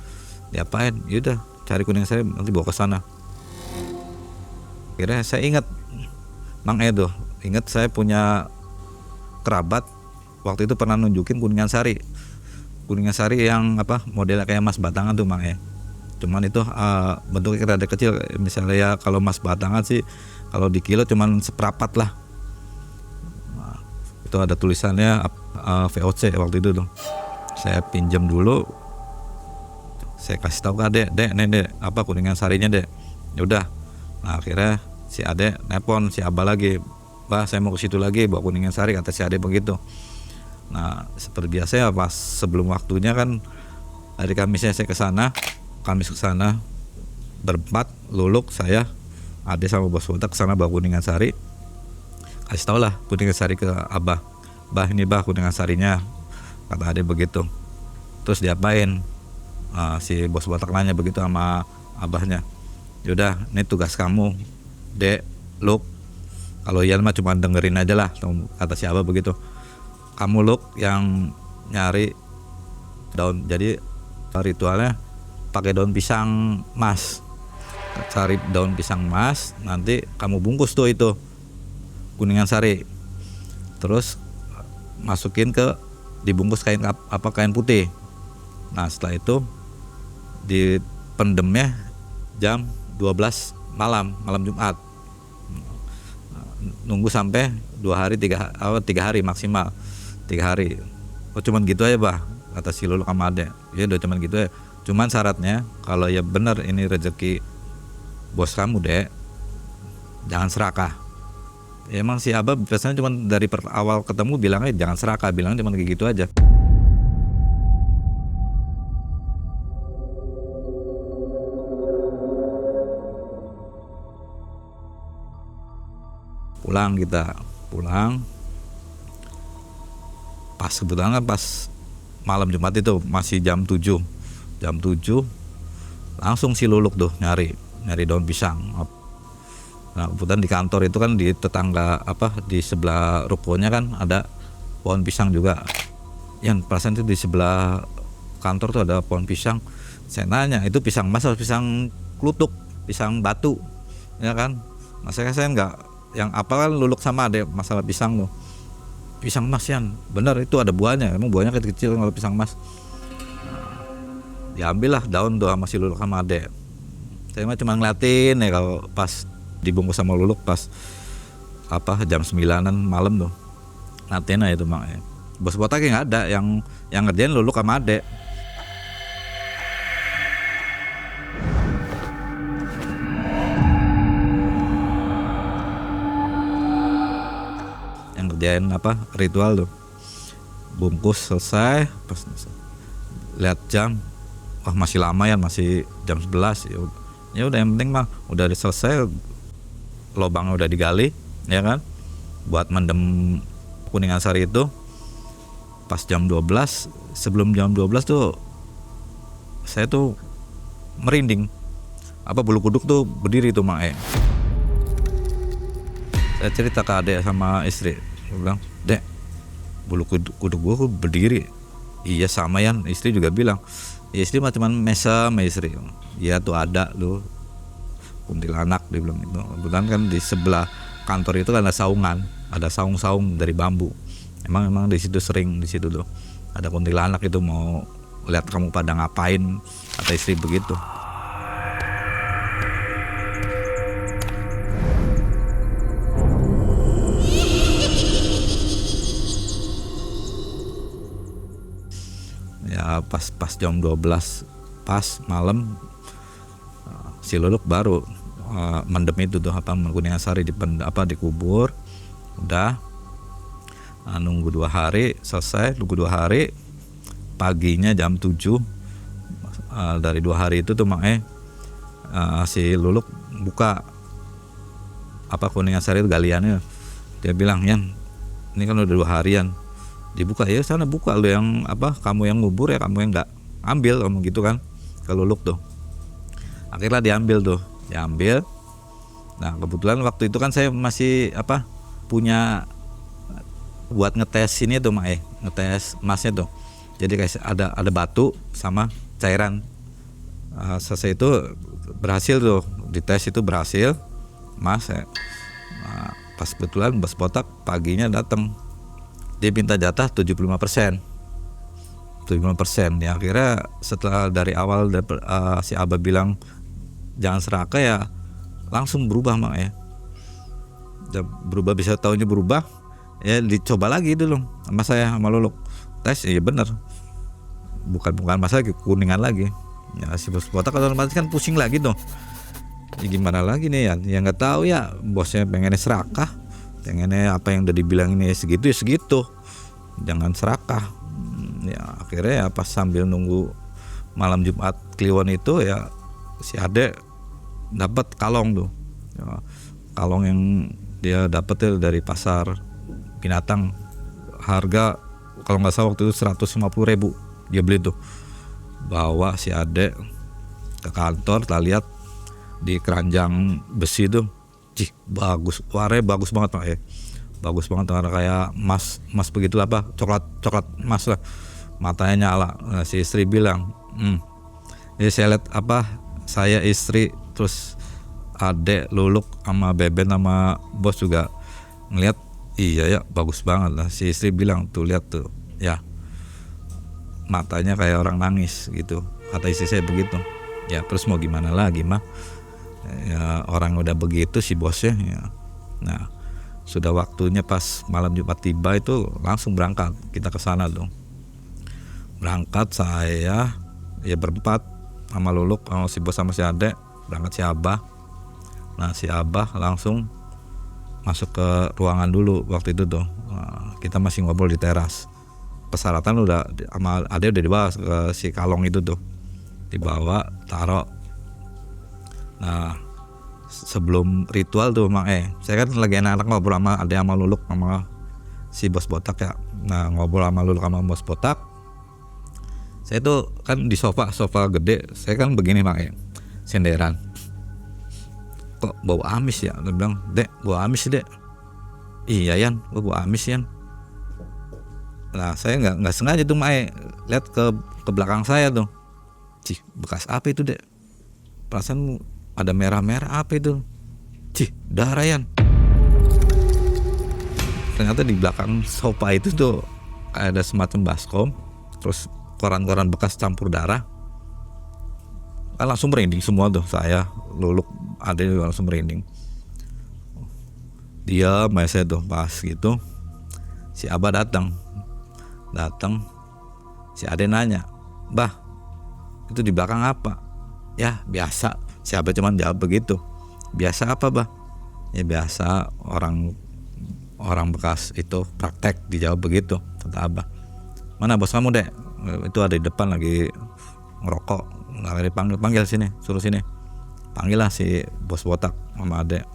Diapain? Yaudah cari Kuningan Sari, nanti bawa ke sana. Akhirnya saya ingat Mang tuh, ingat saya punya kerabat waktu itu pernah nunjukin Kuningan Sari yang apa modelnya kayak emas batangan tuh Mang Cuman itu bentuknya rada kecil, misalnya ya kalau emas batangan sih kalau di kilo cuman seperapat lah. Nah, itu ada tulisannya VOC waktu itu tuh. Saya pinjam dulu, saya kasih tahu ke Ade, Dek apa Kuningan Sarinya Dek. Ya udah. Nah, akhirnya si Ade nepon si Abah lagi, Bah saya mau ke situ lagi bawa Kuningan Sari, kata si Ade begitu. Nah seperti biasa ya, pas sebelum waktunya kan hari Kamisnya saya ke sana. Kamis ke sana berempat, Luluk, saya, Ade sama bos botak ke sana bawa Kuningan Sari. Kasih tau lah Kuningan Sari ke Abah. Bah ini Bah Kuningan Sarinya, kata Ade begitu. Terus diapain? Si bos botak nanya begitu sama Abahnya. Yaudah ini tugas kamu Dek, Luk. Kalau Ian mah cuma dengerin aja lah, kata si Abah begitu. Kamu Luk yang nyari daun, jadi ritualnya pakai daun pisang mas. Cari daun pisang mas, nanti kamu bungkus tuh itu Kuningan Sari. Terus masukin dibungkus kain putih. Nah setelah itu dipendemnya jam 12 malam Jumat. Nunggu sampai 3 hari maksimal, 3 hari. Oh cuman gitu aja Bah, kata si Luluk sama Ade. Ya udah cuman gitu ya. Cuman syaratnya kalau ya benar ini rezeki bos kamu Dek, jangan serakah. Ya, emang si Abah biasanya cuma dari awal ketemu bilangnya jangan serakah, bilang cuma kayak gitu aja. pulang pas kebetulan kan pas malam Jumat itu masih jam 7 langsung si Luluk tuh nyari daun pisang. Nah kebetulan di kantor itu kan di tetangga di sebelah rukonya kan ada pohon pisang juga. Yang perasaan itu di sebelah kantor tuh ada pohon pisang. Saya nanya, itu pisang mas atau pisang klutuk, pisang batu, ya kan? Masalahnya saya nggak, yang apa kan Luluk sama adek masalah pisang loh. Pisang mas Yan, benar itu ada buahnya, emang buahnya kecil-kecil kalau pisang mas. Diambil lah daun tuh sama si Luluk sama adek. Saya mah cuma ngeliatin ya kalau pas dibungkus sama Luluk pas jam 9-an malam tuh. Ngeliatin aja tuh Mang. Bos botaknya nggak ada, yang ngerjain Luluk sama adek. Yang ngerjain ritual tuh. Bungkus selesai, pas lihat jam, wah masih lama ya, masih jam 11 ya udah yang penting mah udah selesai, lubangnya udah digali ya kan, buat mendem kuningan sari itu. Pas jam 12, sebelum jam 12 tuh saya tuh merinding, bulu kuduk tuh berdiri tuh Mang. Saya cerita ke adek sama istri, saya bilang, Dek, bulu kuduk gua berdiri. Iya sama Yan, istri juga bilang. Ya istri mah cuman mesem istri. Iya tuh ada lu kuntilanak, dia bilang itu. Kebetulan kan di sebelah kantor itu kan ada saungan, ada saung-saung dari bambu. Emang di situ sering, di situ tuh ada kuntilanak itu mau lihat kamu pada ngapain, kata istri begitu. Ya pas jam 12 pas malam si Luluk baru mendem itu tuh kuningan sari dikubur. Udah nunggu 2 hari selesai, nunggu 2 hari paginya jam 7 dari 2 hari itu tuh Mang si Luluk buka kuningan sari itu galiannya. Dia bilang, Yan, ini kan udah 2 harian dibuka, ya sana buka lu yang kamu yang ngubur ya kamu yang nggak ambil, kamu gitu kan ke Luluk tuh. Akhirnya diambil. Nah kebetulan waktu itu kan saya masih punya buat ngetes ini tuh Mang, ngetes emasnya tuh. Jadi kayak ada batu sama cairan. Selesai itu berhasil tuh, dites itu berhasil emas. Pas kebetulan bos botak paginya datang. Dia minta jatah 75%. Ya akhirnya setelah dari awal si Abah bilang jangan serakah, ya langsung berubah Mang berubah, bisa tahunya berubah ya, dicoba lagi dulu sama saya sama Luluk tes, iya bener bukan masalah kuningan lagi ya. Si bos botak otomatis kan pusing lagi tuh ya, gimana lagi nih ya nggak tahu ya, bosnya pengennya serakah, pengennya apa yang udah dibilang ini segitu ya segitu, jangan serakah ya. Akhirnya ya pas sambil nunggu malam Jumat Kliwon itu ya si Ade dapat kalong tuh ya, kalong yang dia dapet dari pasar binatang, harga kalau nggak salah waktu itu 150.000 dia beli tuh. Bawa si Ade ke kantor, kita lihat di keranjang besi tuh, bagus, warnanya bagus banget Pak bagus banget, warna kayak emas begitulah coklat emas lah, matanya nyala. Nah, si istri bilang, jadi saya lihat saya istri terus Ade, Luluk sama Beben sama bos juga ngeliat, iya ya bagus banget lah. Si istri bilang tuh lihat tuh ya, matanya kayak orang nangis gitu, kata istri saya begitu. Ya terus mau gimana lagi mah ya, orang udah begitu si bosnya ya. Nah sudah waktunya pas malam Jumat tiba itu langsung berangkat kita ke sana dong. Berangkat saya ya berempat sama Luluk sama si bos sama si Ade, berangkat si Abah. Nah si Abah langsung masuk ke ruangan dulu waktu itu tuh. Nah, kita masih ngobrol di teras. Persyaratan udah sama Ade udah dibawa ke si kalong itu tuh, dibawa taruh. Nah sebelum ritual tuh Mang saya kan lagi enak-enak ngobrol sama ada sama Luluk sama si bos botak ya. Nah ngobrol sama Luluk sama bos botak, saya tuh kan di sofa gede, saya kan begini Mang senderan, kok bau amis ya. Dia bilang, Dek bau amis Dek. Iya Yan, gua bau amis Yan. Nah saya nggak sengaja tuh Mang lihat ke belakang saya tuh, cih bekas apa itu Dek, perasaan ada merah-merah apa itu, cih darah Yan. Ternyata di belakang sofa itu tuh ada semacam baskom, terus koran-koran bekas campur darah. Kan langsung merinding semua tuh, saya, Luluk, Ade langsung merinding. Dia saya tuh pas gitu, si Abah datang, si Ade nanya, Bah itu di belakang apa? Ya biasa, si Abah cuman jawab begitu. Biasa apa Bah? Ya biasa orang bekas itu praktek, dijawab begitu kata Abah. Mana bos kamu Dek? Itu ada di depan lagi ngerokok, lagi dipanggil sini, suruh sini. Panggil lah si bos botak sama Ade.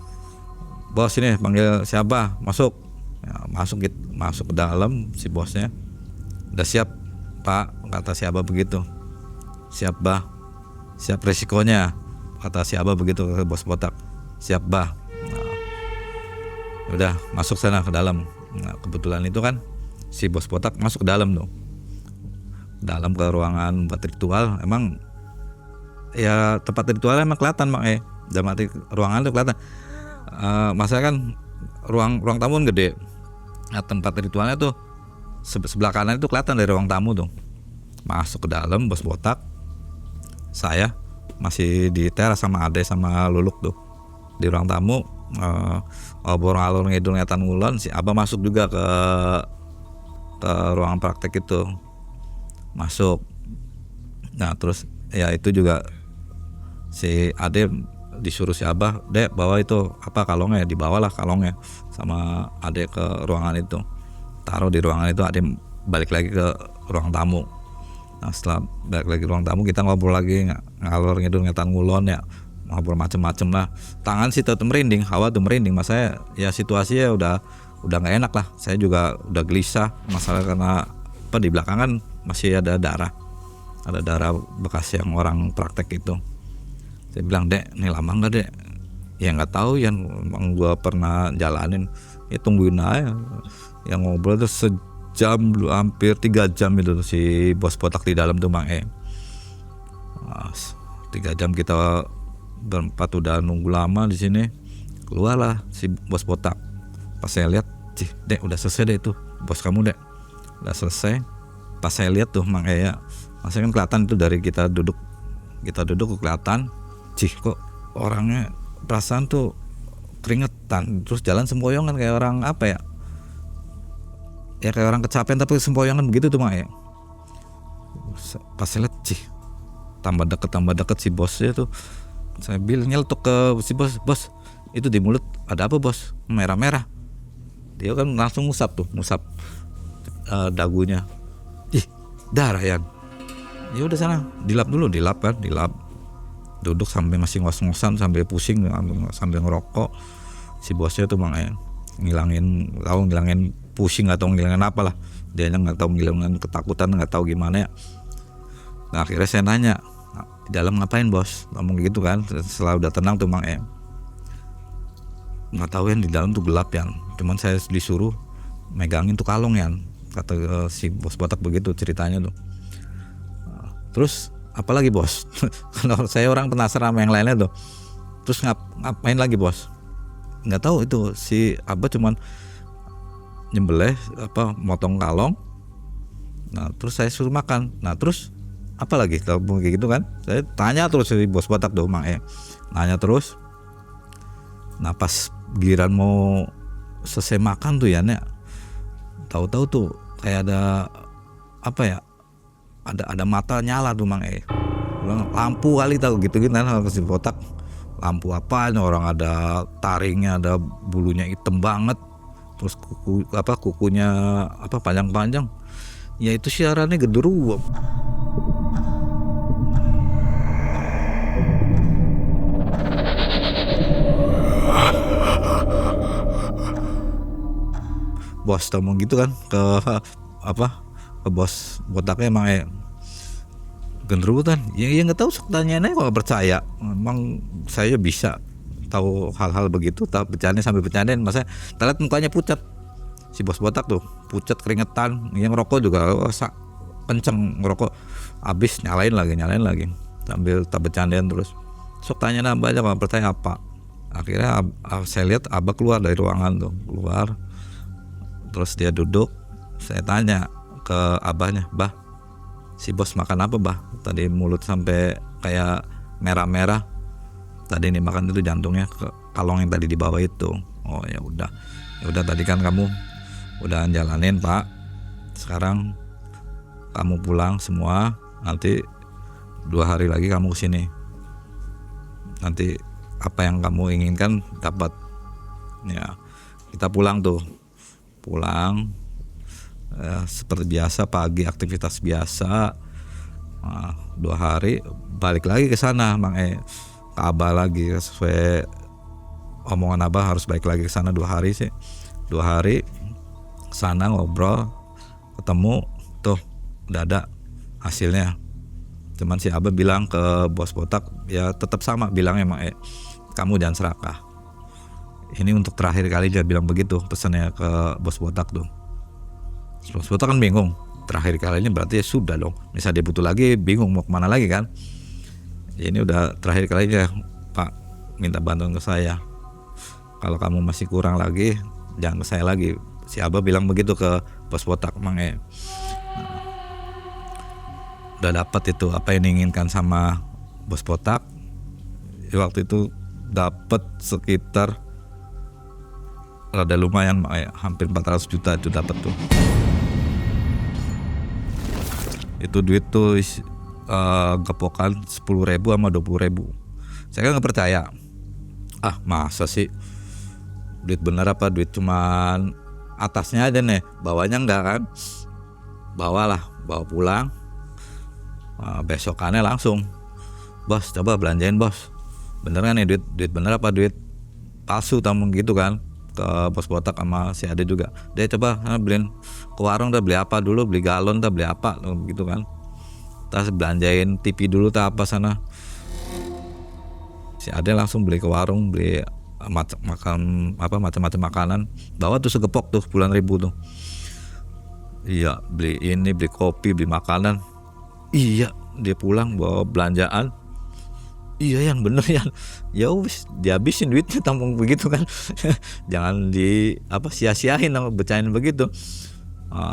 Bos sini panggil siapa? Masuk. Ya, masuk ke dalam si bosnya. Udah siap Pak, kata si Abah begitu. Siap Bah, siap resikonya, kata si Abah begitu ke bos botak. Siap Bah. Nah, udah masuk sana ke dalam. Nah, kebetulan itu kan si bos botak masuk ke dalam tuh, dalam ke ruangan buat ritual. Emang ya tempat ritualnya emang kelihatan Bang dalam arti ruangan itu kelihatan. Masalah kan ruang tamu kan gede. Nah, tempat ritualnya tuh sebelah kanan itu kelihatan dari ruang tamu tuh. Masuk ke dalam bos botak, saya masih di teras sama Ade sama Luluk tuh di ruang tamu. Obrol alur ngidul ngetan ngulon, si Abah masuk juga ke ruangan praktek itu, masuk. Nah terus ya itu juga si Ade disuruh si Abah, Dek bawa itu apa kalongnya, dibawalah kalongnya sama Ade ke ruangan itu, taruh di ruangan itu. Ade balik lagi ke ruang tamu. Nah setelah balik lagi ke ruang tamu, kita ngobrol lagi ngalor ngidul ngetan ngulon ya, ngobrol macem-macem lah. Tangan sih tetap merinding, hawa tuh merinding. Mas saya ya situasinya udah nggak enak lah. Saya juga udah gelisah masalah karena apa, di belakang kan masih ada darah bekas yang orang praktek itu. Saya bilang, Dek ini lama nggak Dek? Ya nggak tahu ya, emang gua pernah jalanin. Ya tungguin aja. Yang ngobrol tuh sejam, hampir 3 jam itu tuh, si bos botak di dalam tuh Mang 3 jam kita berempat udah nunggu lama di sini. Keluarlah si bos botak. Pas saya lihat, cih Dek udah selesai deh itu bos kamu Dek, udah selesai. Pas saya lihat tuh Mang masih kan kelihatan itu dari kita duduk kelihatan, cih kok orangnya perasaan tuh keringetan, terus jalan sempoyongan kayak orang apa ya kayak orang kecapean tapi sempoyongan begitu tuh Mang Pas saya lihat, cih tambah deket si bosnya tuh. Saya bilang nyeletuk ke si bos itu di mulut ada apa bos, merah-merah. Dia kan langsung ngusap dagunya, ih darah ya. Ya udah sana dilap kan, duduk sampai masih ngos-ngosan, sampai pusing, sambil ngerokok. Si bosnya tuh Mang ngilangin pusing atau ngilangin apa lah, dia nggak tahu, ngilangin ketakutan, nggak tahu gimana ya. Nah akhirnya saya nanya, di dalam ngapain bos, ngomong gitu kan. Setelah udah tenang tuh Mang nggak tahu ya, di dalam tuh gelap ya, cuman saya disuruh megangin tuh kalong ya, kata si bos botak begitu ceritanya tuh. Terus apalagi bos? Kalau saya orang penasaran sama yang lainnya tuh. Terus ngapain lagi bos? Nggak tahu itu, si Abah cuman nyembelih motong kalong. Nah terus saya suruh makan. Nah terus apa lagi kalau kayak gitu kan? Saya tanya terus si bos botak tuh Mang nanya terus. Nah pas giliran mau selesai makan tuh ya Nek, tahu-tahu tuh kayak ada apa ya, ada mata nyala tuh Mang lampu kali, tahu gitu kan si botak. Lampu apa, orang ada taringnya, ada bulunya hitam banget, terus kukunya panjang-panjang. Ya itu siarannya genderuwo. bos ngomong gitu kan ke ke bos botaknya emang genderutan. Ya nggak tahu, sok tanyain aja kalau percaya. Emang saya bisa tahu hal-hal begitu, tahu bercanda sampai bercandain. Masa kita lihat mukanya pucat, si bos botak tuh pucat keringetan, yang ngerokok juga kenceng ngerokok, habis nyalain lagi sambil tak bercandain terus. Sok tanya nambah aja kalau percaya apa. Akhirnya saya lihat abah keluar dari ruangan tuh, keluar terus dia duduk. Saya tanya ke abahnya, bah si bos makan apa bah? Tadi mulut sampai kayak merah-merah. Tadi ini makan itu jantungnya ke kalong yang tadi di bawah itu. Oh ya udah tadi kan kamu udah jalanin pak. Sekarang kamu pulang semua. Nanti 2 hari lagi kamu kesini. Nanti apa yang kamu inginkan dapat. Ya kita pulang seperti biasa, pagi aktivitas biasa. 2 hari balik lagi ke sana Mang ke abah lagi, sesuai omongan abah harus balik lagi ke sana 2 hari sih. 2 hari sana ngobrol, ketemu tuh udah ada hasilnya. Cuman si abah bilang ke bos botak ya tetap sama bilangnya Mang kamu jangan serakah. Ini untuk terakhir kali dia bilang begitu, pesannya ke bos botak tuh. Bos botak kan bingung, terakhir kalinya berarti ya sudah dong. Misal dia butuh lagi, bingung mau kemana lagi kan. Ini udah terakhir kalinya pak, minta bantuan ke saya. Kalau kamu masih kurang lagi, jangan ke saya lagi. Si abah bilang begitu ke bos botak Mang udah dapat itu apa yang diinginkan sama bos botak. Waktu itu dapat sekitar rada lumayan Mang hampir 400 juta itu dapat tuh. Itu duit tuh gepokan 10.000 sama 20.000. Saya kan nggak percaya. Masa sih duit bener apa duit cuman atasnya aja nih, bawahnya enggak kan. Bawa pulang. Besokannya langsung, bos coba belanjain bos, bener kan nih duit bener apa duit palsu tamu gitu kan, ke bos botak sama si Ade juga. Dia coba beliin ke warung, dah beli apa dulu, beli galon, dah beli apa gitu kan. Tas belanjain TV dulu tak apa sana. Si Ade langsung beli ke warung, beli macam-macam makanan, bawa tuh segepok tuh puluhan ribu tuh. Iya, beli ini, beli kopi, beli makanan. Iya, dia pulang bawa belanjaan. Iya yang bener ya wis dihabisin duitnya tampung begitu kan. Jangan sia-siain sama becain begitu.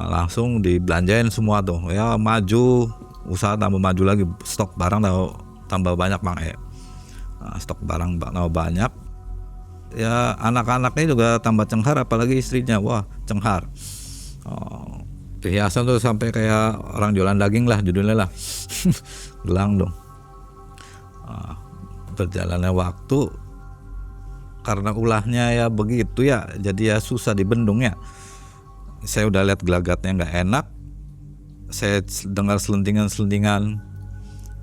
Langsung dibelanjain semua tuh. Ya maju, usaha tambah maju lagi, stok barang tambah banyak Mang stok barang tambah banyak. Ya anak-anaknya juga tambah cenghar, apalagi istrinya, wah cenghar. Perhiasan tuh sampai kayak orang jualan daging lah judulnya lah. Gelang dong. Berjalannya waktu, karena ulahnya ya begitu ya, jadi ya susah dibendung ya. Saya udah lihat gelagatnya nggak enak. Saya dengar selentingan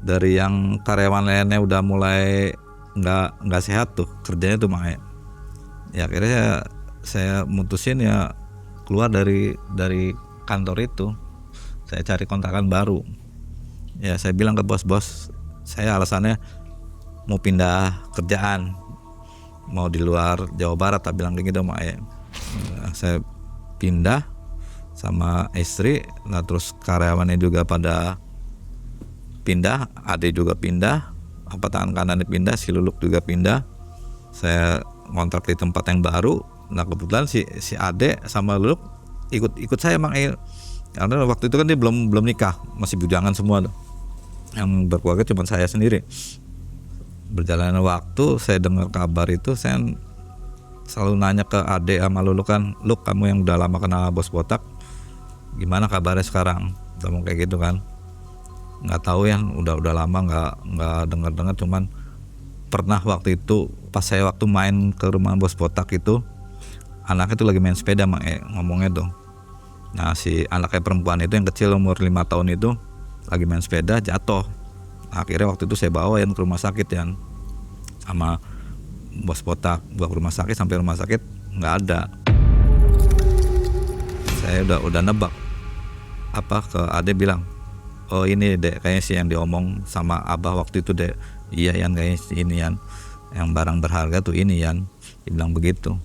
dari yang karyawan lainnya udah mulai nggak sehat tuh kerjanya tuh Mang. Ya akhirnya saya mutusin ya keluar dari kantor itu. Saya cari kontrakan baru. Ya saya bilang ke bos, saya alasannya mau pindah kerjaan, mau di luar Jawa Barat, tak bilang kayak gitu Mak. Saya pindah sama istri, nah terus karyawannya juga pada pindah, adik juga pindah, tangan kanannya pindah, si Luluk juga pindah. Saya ngontrak di tempat yang baru. Nah kebetulan si Ade sama Luluk ikut saya Mang. Karena waktu itu kan dia belum nikah, masih bujangan semua tuh. Yang berkeluarga cuma saya sendiri. Berjalannya waktu, saya dengar kabar itu, saya selalu nanya ke Ade sama Luluk kan, Luk kamu yang udah lama kenal bos botak, gimana kabarnya sekarang? Ngomong kayak gitu kan. Nggak tahu ya, udah lama nggak dengar, cuman pernah waktu itu pas saya waktu main ke rumah bos botak itu, anaknya tuh lagi main sepeda Mang ngomongnya tuh. Nah si anaknya perempuan itu yang kecil umur 5 tahun itu lagi main sepeda jatuh. Akhirnya waktu itu saya bawain ke rumah sakit ya, sama bos botak, bawa ke rumah sakit, sampai rumah sakit nggak ada. saya udah nebak apa ke ade bilang, oh ini dek kayaknya sih yang diomong sama abah waktu itu dek. Iya Yan, kayaknya ini Yan, yang barang berharga tuh ini Yan, dibilang begitu.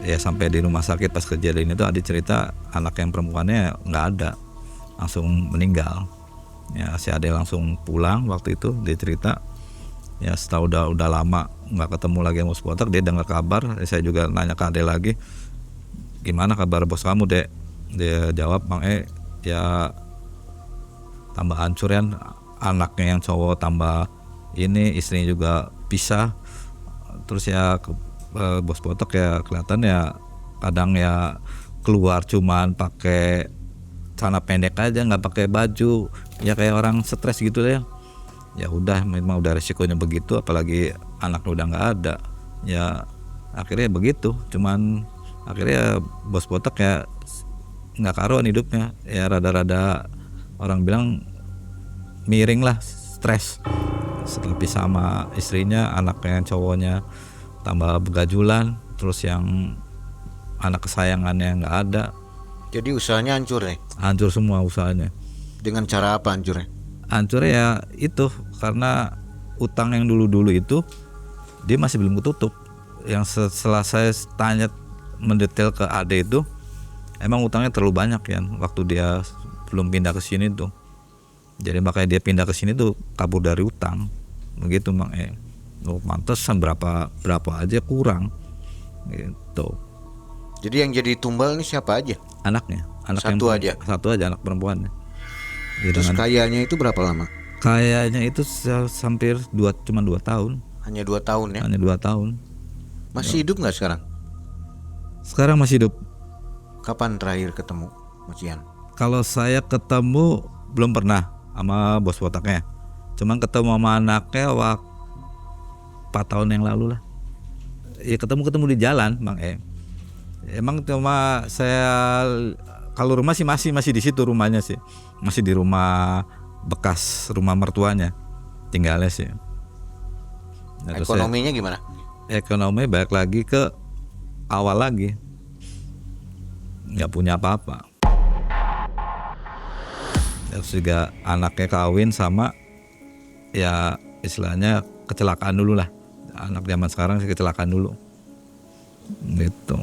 Ya sampai di rumah sakit pas kejadian itu adik cerita anak yang perempuannya nggak ada, langsung meninggal. Ya si ade langsung pulang waktu itu, dia cerita. Ya setelah udah lama nggak ketemu lagi sama bos botak, dia dengar kabar. Saya juga nanya ke ade lagi, gimana kabar bos kamu dek? Dia jawab, Bang ya tambah hancur ya, anaknya yang cowok tambah ini, istrinya juga pisah. Terus ya bos botak ya kelihatan ya kadang ya keluar cuman pakai celana pendek aja, nggak pakai baju, ya kayak orang stres gitu deh. Ya udah, memang udah resikonya begitu, apalagi anaknya udah nggak ada. Ya akhirnya begitu, cuman akhirnya bos botak ya nggak karuan hidupnya, ya rada-rada orang bilang miring lah, stres. Setelah pisah sama istrinya, anaknya yang cowoknya tambah begajulan, terus yang anak kesayangannya nggak ada. Jadi usahanya hancur nih. Hancur semua usahanya. Dengan cara apa hancurnya? Hancurnya ya itu karena utang yang dulu-dulu itu dia masih belum ketutup. Yang setelah saya tanya mendetail ke ade itu, emang utangnya terlalu banyak ya waktu dia belum pindah ke sini tuh. Jadi makanya dia pindah ke sini tuh kabur dari utang. Begitu Bang. Mantesan berapa aja kurang gitu. Jadi yang jadi tumbal ini siapa aja? Anaknya, Satu aja? Satu aja anak perempuannya. Terus kayanya itu berapa lama? Kayaknya itu hampir cuma 2 tahun. Hanya 2 tahun ya? Hanya 2 tahun. Masih hidup nggak sekarang? Sekarang masih hidup. Kapan terakhir ketemu Mas Ian? Kalau saya ketemu belum pernah sama bos botaknya. Cuman ketemu sama anaknya 4 tahun yang lalu lah. Ya ketemu di jalan Bang. Emang cuma saya kalau rumah sih masih di situ rumahnya sih. Masih di rumah bekas rumah mertuanya tinggalnya sih. Nah, Ekonominya gimana? Ekonomi balik lagi ke awal lagi. Nggak punya apa-apa. Terus juga anaknya kawin sama ya istilahnya kecelakaan dulu lah. Anak zaman sekarang sih kecelakaan dulu gitu.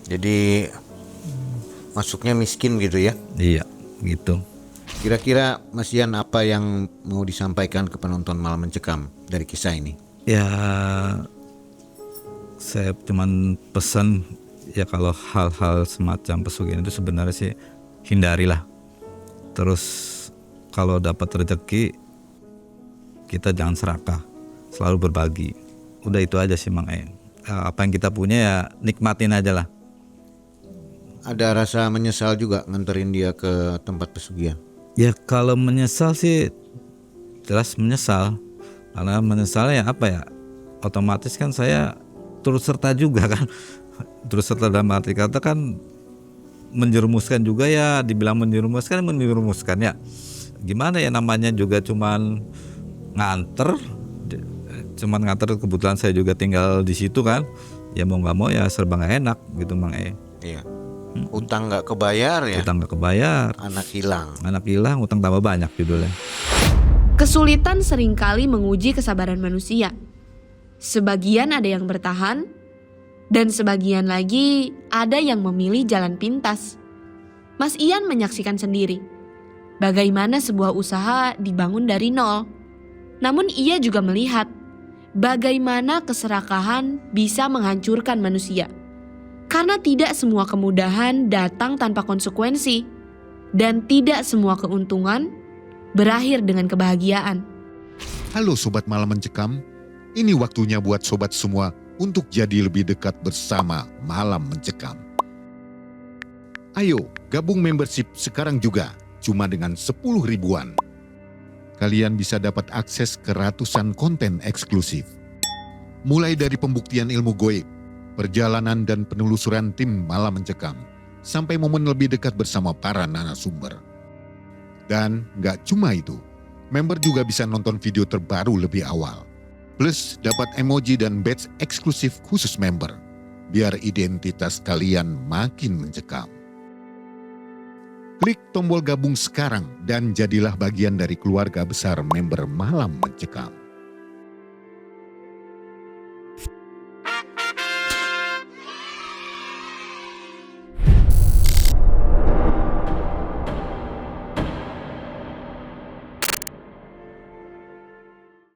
Jadi masuknya miskin gitu ya? Iya gitu. Kira-kira Mas Ian apa yang mau disampaikan ke penonton Malam Mencekam dari kisah ini? Ya saya cuman pesan ya kalau hal-hal semacam pesugihan itu sebenarnya sih hindarilah. Terus kalau dapat rezeki kita jangan serakah, selalu berbagi. Udah itu aja sih Mang. Apa yang kita punya ya nikmatin aja lah. Ada rasa menyesal juga nganterin dia ke tempat pesugihan? Ya kalau menyesal sih jelas menyesal. Karena menyesalnya apa ya, otomatis kan saya turut serta juga kan. Turut serta dalam arti kata kan menjerumuskan juga ya. Dibilang menjerumuskan ya. Gimana ya, namanya juga cuman nganter kebetulan saya juga tinggal di situ kan. Ya mau nggak mau ya serba nggak enak gitu Mang. Iya. Utang nggak kebayar ya? Utang nggak kebayar. Anak hilang, utang tambah banyak judulnya. Kesulitan seringkali menguji kesabaran manusia. Sebagian ada yang bertahan, dan sebagian lagi ada yang memilih jalan pintas. Mas Ian menyaksikan sendiri bagaimana sebuah usaha dibangun dari nol. Namun ia juga melihat bagaimana keserakahan bisa menghancurkan manusia. Karena tidak semua kemudahan datang tanpa konsekuensi, dan tidak semua keuntungan berakhir dengan kebahagiaan. Halo Sobat Malam Mencekam, ini waktunya buat sobat semua untuk jadi lebih dekat bersama Malam Mencekam. Ayo gabung membership sekarang juga, cuma dengan 10 ribuan. Kalian bisa dapat akses ke ratusan konten eksklusif. Mulai dari pembuktian ilmu goib, perjalanan dan penelusuran tim Malam Mencekam, sampai momen lebih dekat bersama para narasumber. Dan gak cuma itu, member juga bisa nonton video terbaru lebih awal. Plus dapat emoji dan badge eksklusif khusus member. biar identitas kalian makin mencekam. Klik tombol gabung sekarang dan jadilah bagian dari keluarga besar member Malam Mencekam.